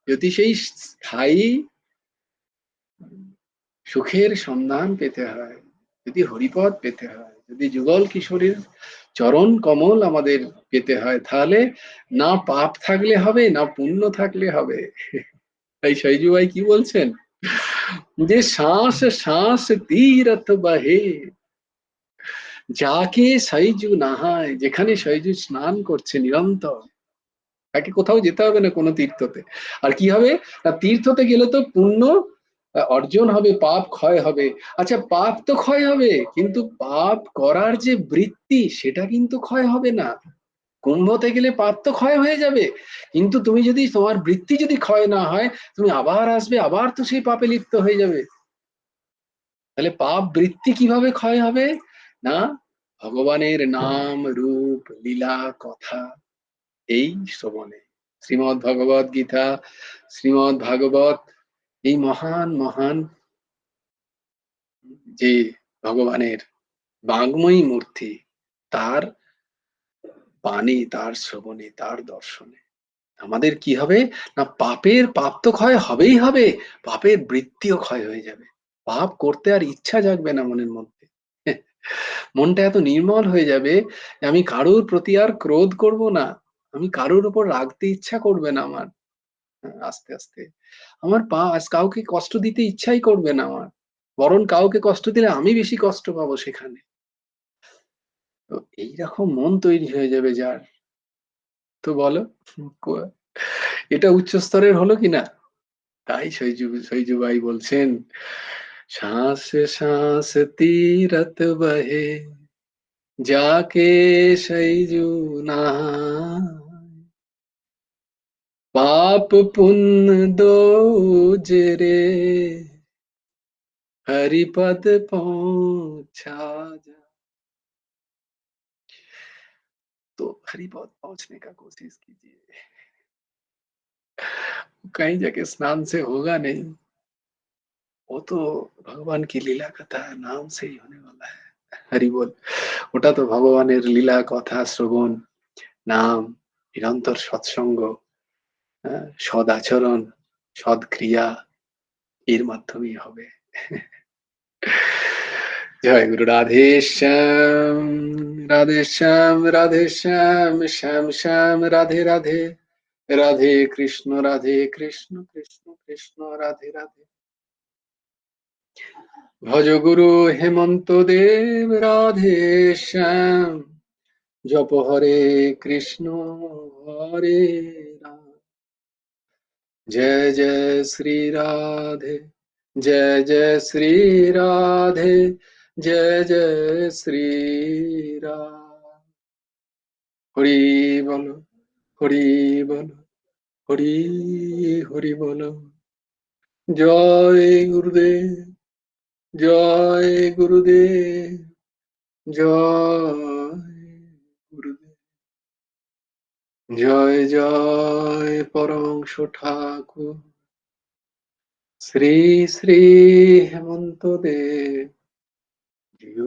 Speaker 1: যদি সেই স্থায়ী সুখের সন্ধান পেতে হয়, যদি হরিপদ পেতে হয়, যদি যুগল কিশোরীর চরণ কমল আমাদের পেতে হয়, তাহলে না পাপ থাকলে হবে, না পুণ্য থাকলে হবে। তাই সৈজু ভাই কি বলছেন, যে শ্বাস শ্বাস তীরথ বহে, যাকে সৈজু নাহায়, যেখানে সৈজু স্নান করছে নিরন্তর, তাকে কোথাও যেতে হবে না কোনো তীর্থতে। আর কি হবে না, তীর্থতে গেলে তো পুণ্য অর্জন হবে, পাপ ক্ষয় হবে। আচ্ছা, পাপ তো ক্ষয় হবে, কিন্তু পাপ করার যে বৃত্তি সেটা কিন্তু ক্ষয় হবে না। কুম্ভতে গেলে পাপ তো ক্ষয় হয়ে যাবে, কিন্তু তুমি যদি, তোমার বৃত্তি যদি ক্ষয় না হয়, তুমি আবার আসবে, আবার তো সেই পাপে লিপ্ত হয়ে যাবে। তাহলে পাপ বৃত্তি কিভাবে ক্ষয় হবে না, ভগবানের নাম রূপ লীলা কথা এই শ্রবণে। শ্রীমৎ ভগবত গীতা, শ্রীমৎ ভাগবত, এই মহান মহান যে ভগবানের বাঙ্ময়ী মূর্তি, তার বাণী, তার শ্রবণে, তার দর্শনে আমাদের কি হবে না, পাপ তো ক্ষয় হবেই হবে, পাপের বৃত্তিও ক্ষয় হয়ে যাবে, পাপ করতে আর ইচ্ছা জাগবে না মনের মধ্যে। মনটা এত নির্মল হয়ে যাবে যে আমি কারোর প্রতি আর ক্রোধ করব না, আমি কারোর উপর রাগতে ইচ্ছা করবে না আমার। আস্তে আস্তে আমার কাউকে কষ্ট দিতে ইচ্ছাই করবে না আমার, বরং কাউকে কষ্ট দিলে আমি বেশি কষ্ট পাবো সেখানে। তো এইরকম মন তৈরি হয়ে যাবে যার, তো বলো এটা উচ্চ স্তরের হলো কিনা। তাই সৈজু ভাই বলছেন, শ্বাস শ্বাস তীরথ বহে, যাকে সৈজু নাহায়, पाप पुण्य दो उजरे, हरिपद पहुंचा जा। तो हरिपद पहुंचने का कोशिश कीजिए, कहीं जाके स्नान से होगा नहीं, वो तो भगवान की लीला कथा नाम से ही होने वाला है। हरि बोल। ওটা তো ভগবানের লীলা কথা শ্রবণ, নাম, নিরন্তর সৎসঙ্গ, সদ আচরণ, সৎ ক্রিয়া, এর মাধ্যমেই হবে। জয় গুরু রাধে শ্যাম, রাধে শ্যাম, রাধে শ্যাম, শ্যাম শ্যাম রাধে রাধে, রাধে কৃষ্ণ, কৃষ্ণ কৃষ্ণ রাধে রাধে। ভজ গুরু হেমন্ত দেব, রাধে শ্যাম, জপ হরে কৃষ্ণ, হরে রাম, জয় জয় শ্রী রাধে, जय जय श्री राधे, जय जय श्री राम। हरि बोलो, हरि बोलो, हरि हरि बोलो। जय गुरुदेव, जय गुरुदेव, जय गुरुदेव। जय जय परमंश ठाकुर শ্রী শ্রী হেমন্ত দেব।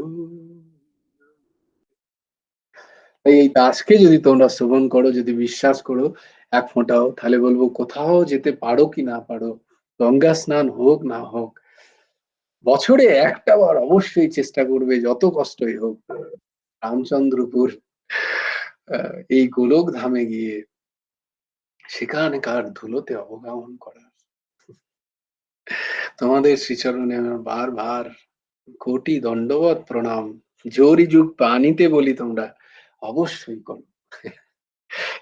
Speaker 1: এই দাসকে যদি তোমরা শ্রবণ করো, যদি বিশ্বাস করো এক ফোঁটাও, তাহলে বলবো কোথাও যেতে পারো কি না পারো, গঙ্গা স্নান হোক না হোক, বছরে একটা বার অবশ্যই চেষ্টা করবে, যত কষ্টই হোক, রামচন্দ্রপুর এই গোলক ধামে গিয়ে সেখানকার ধুলোতে অবগাহন করা। তোমাদের শ্রীচরণে আমার বারবার কোটি দণ্ডবত প্রণাম। জোরি যুগ পানিতে বলি তোমরা অবশ্যই করো।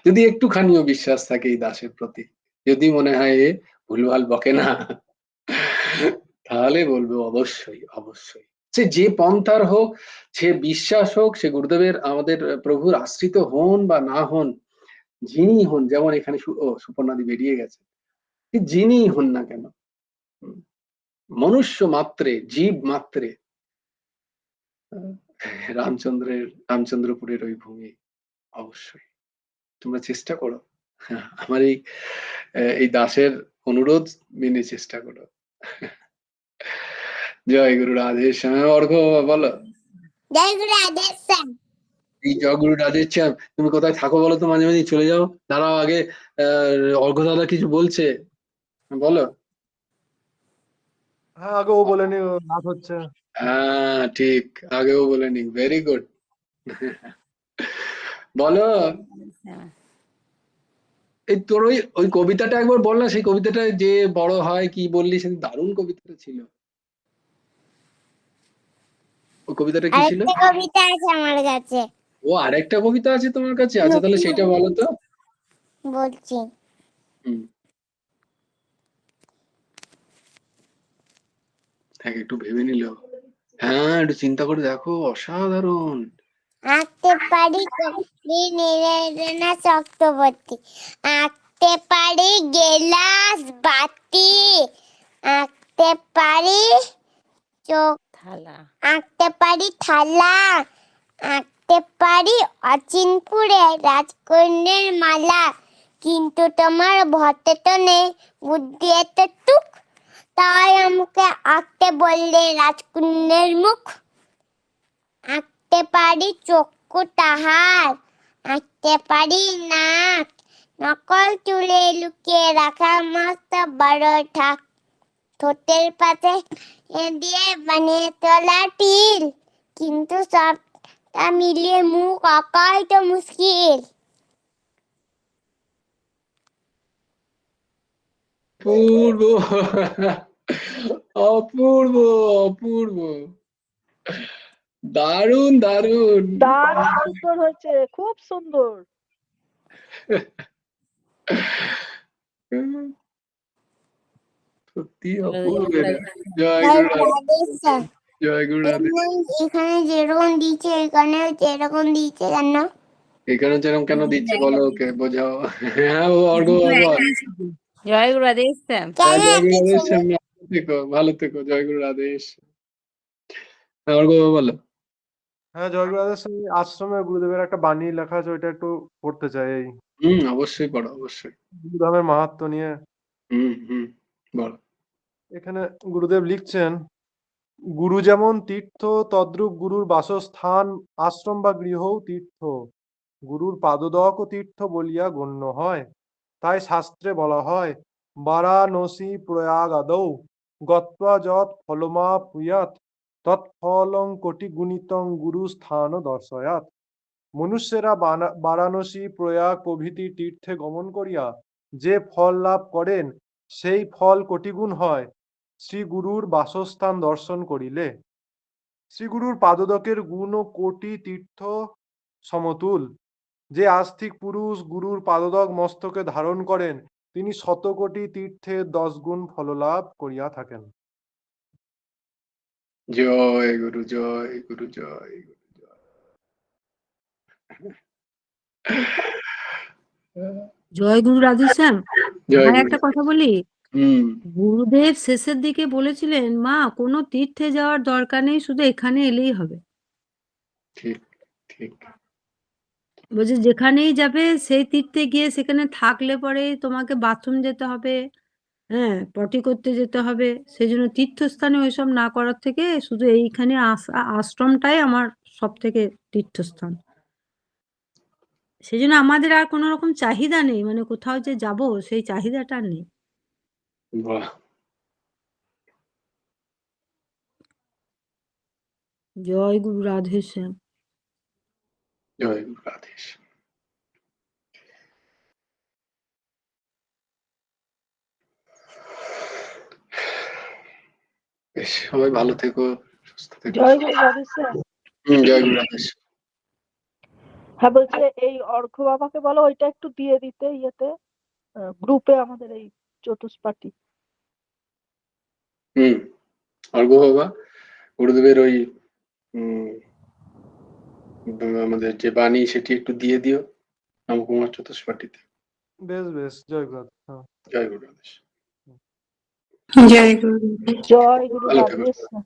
Speaker 1: যদি একটুখানিও বিশ্বাস থাকে এই দাসের প্রতি, যদি মনে হয় এ ভুলভাল বকে না, তাহলে বলবো অবশ্যই অবশ্যই। সে যে পন্থার হোক, সে বিশ্বাস হোক, সে গুরুদেবের আমাদের প্রভুর আশ্রিত হন বা না হন, যিনি হন, যেমন এখানে সুপর্ণাদি বেরিয়ে গেছে, যিনি হন না কেন, মনুষ্য মাত্রে, জীব মাত্রে রামচন্দ্রপুরের ওই ভূমি অবশ্যই তোমরা চেষ্টা করো। আমার এই দাসের অনুরোধ মেনে চেষ্টা করো। জয় গুরু রাধেশ্যাম। অর্ঘ বলো।
Speaker 6: জয় গুরু রাধেশ্যাম।
Speaker 1: এই জয় গুরু রাধেশ্যাম, তুমি কোথায় থাকো বলো তো, মাঝে মাঝে চলে যাও। দাঁড়াও আগে, অর্ঘ দাদা কিছু বলছে, বলো।
Speaker 5: হ্যাঁ আগে ও বলেনি, ও রাত হচ্ছে।
Speaker 1: হ্যাঁ ঠিক, আগেও বলে নি, ভেরি গুড। বলো। এই তোর ওই ওই কবিতাটা একবার বল না, সেই কবিতাটা যে বড় হয় কি বললি, সে দারুণ কবিতাটা ছিল। ওই কবিতাটা কি ছিল?
Speaker 6: আরেকটা কবিতা আছে আমার কাছে,
Speaker 1: ও আরেকটা কবিতা আছে তোমার কাছে? আচ্ছা তাহলে সেটা বলো তো।
Speaker 6: বলছি।
Speaker 1: হুম, হ্যাঁ একটু ভেবে নিল। হ্যাঁ একটু চিন্তা করে দেখো, অসাধারণ।
Speaker 6: আঁকতে পারি নীরেনা চক্রবর্তী, আঁকতে পারি গেলাস বাতি, আঁকতে পারি চোখ থালা, আঁকতে পারি থালা, আঁকতে পারি অচিনপুরে রাজকন্যের মালা, কিন্তু তোমার ভতে তো নেই বুদ্ধি এতটুক, তাই আমাকে আঁকতে বললে রাজকন্যের মুখ। আঁকতে পারি চক্ষু তাহার, আঁকতে পারি নাক, নকল চুলে লুকিয়ে রাখা মস্ত বড় ঠাক, ঠোঁটের পাশে দিয়ে বানিয়ে তোলা টিল, কিন্তু সবটা মিলিয়ে মুখ আঁকাই তো মুশকিল।
Speaker 1: অপূর্ব, অপূর্ব, অপূর্ব, দারুণ দারুণ।
Speaker 2: দারুণ সুন্দর হয়েছে, খুব সুন্দর।
Speaker 1: সত্যি অপূর্ব। জয় গুরু রাধে, জয় গুরু রাধে।
Speaker 6: এখানে যেরকম দিচ্ছে এখানে যেরকম দিচ্ছে জানো?
Speaker 1: এখানে যেরকম কেন দিচ্ছে বলো, ওকে বোঝাও। হ্যাঁ ও অর্ঘ বল।
Speaker 7: জয় গুরু রাধেশ্যাম।
Speaker 1: হ্যাঁ জয় গুরু রাধেশ্যাম, ভালো থেকো, ভালো থেকো, জয় গুরু রাধেশ্যাম। হ্যাঁ অর্ঘ বলো।
Speaker 5: হ্যাঁ জয়গুরু আশ্রমে গুরুদেবের একটা বাণী লেখা আছে, ওইটা একটু পড়তে চাই। এই
Speaker 1: অবশ্যই পড়ো, অবশ্যই।
Speaker 5: গুরুধামের মাহাত্ম্য নিয়ে
Speaker 1: হুম বলো।
Speaker 5: এখানে গুরুদেব লিখছেন, গুরু যেমন তীর্থ তদ্রূপ গুরুর বাসস্থান আশ্রম বা গৃহও তীর্থ, গুরুর পাদদক তীর্থ বলিয়া গণ্য হয়। তাই শাস্ত্রে বলা হয়, বারাণসী প্রয়াগ আদৌ গত্বা যৎ ফলমাপ্নুয়াৎ তৎফলং কোটি গুণিতং গুরু স্থান দর্শয়াৎ। মনুষ্যেরা বারাণসী প্রয়াগ প্রভৃতি তীর্থে গমন করিয়া যে ফল লাভ করেন, সেই ফল কোটিগুণ হয় শ্রী গুরুর বাসস্থান দর্শন করিলে। শ্রীগুরুর পাদদকের গুণ কোটি তীর্থ সমতুল। যে আস্তিক পুরুষ গুরুর পাদদক মস্তকে ধারণ করেন, তিনি শতকোটি তীর্থের 10 গুণ ফললাভ করিয়া থাকেন।
Speaker 1: জয় গুরু, জয় গুরু, জয় গুরু, জয়।
Speaker 4: জয় গুরু রাধেশ্যাম।
Speaker 1: জয়
Speaker 4: ভাই
Speaker 1: গুরু।
Speaker 4: একটা কথা বলি,
Speaker 1: হুম
Speaker 4: গুরুদেব শেষের দিকে বলেছিলেন, মা কোনো তীর্থে যাওয়ার দরকার নেই, শুধু এখানে এলেই হবে।
Speaker 1: ঠিক ঠিক।
Speaker 4: বলছে যেখানেই যাবে সেই তীর্থে গিয়ে সেখানে থাকলে পরে তোমাকে বাথরুম যেতে হবে, হ্যাঁ পটি করতে যেতে হবে, সেই জন্য তীর্থস্থানে ওইসব না করার থেকে শুধু এইখানে আশ্রমটাই আমার সব থেকে তীর্থস্থান। সেই জন্য আমাদের আর কোনো রকম চাহিদা নেই, মানে কোথাও যে যাব সেই চাহিদাটা আর নেই।
Speaker 1: বাহ।
Speaker 4: জয় গুরু রাধেশ্যাম।
Speaker 1: জয় গুরু রাধেশ্যাম। বেশ, সবাই ভালো থেকো, সুস্থ থেকো।
Speaker 2: জয় গুরু রাধে স্যার।
Speaker 1: জয় গুরু রাধেশ।
Speaker 2: হ্যাঁ, বলছে এই অর্ঘ্য বাবাকে বলো ওইটা একটু দিয়ে দিতে ইয়েতে গ্রুপে আমাদের এই চতুষ্পাটি।
Speaker 1: অর্ঘ্য বাবা গুরুদেবের ওই আমাদের যে বাণী সেটি একটু দিয়ে দিও নবকুমার চতুষ্পাটিতে।
Speaker 5: বেশ বেশ, জয় গুরু। হ্যাঁ।
Speaker 1: জয় গুরু রাধেশ।
Speaker 4: জয় গুরু।
Speaker 2: জয় গুরু
Speaker 1: ভালো
Speaker 2: রাধে
Speaker 1: থেকো।
Speaker 2: স্যার।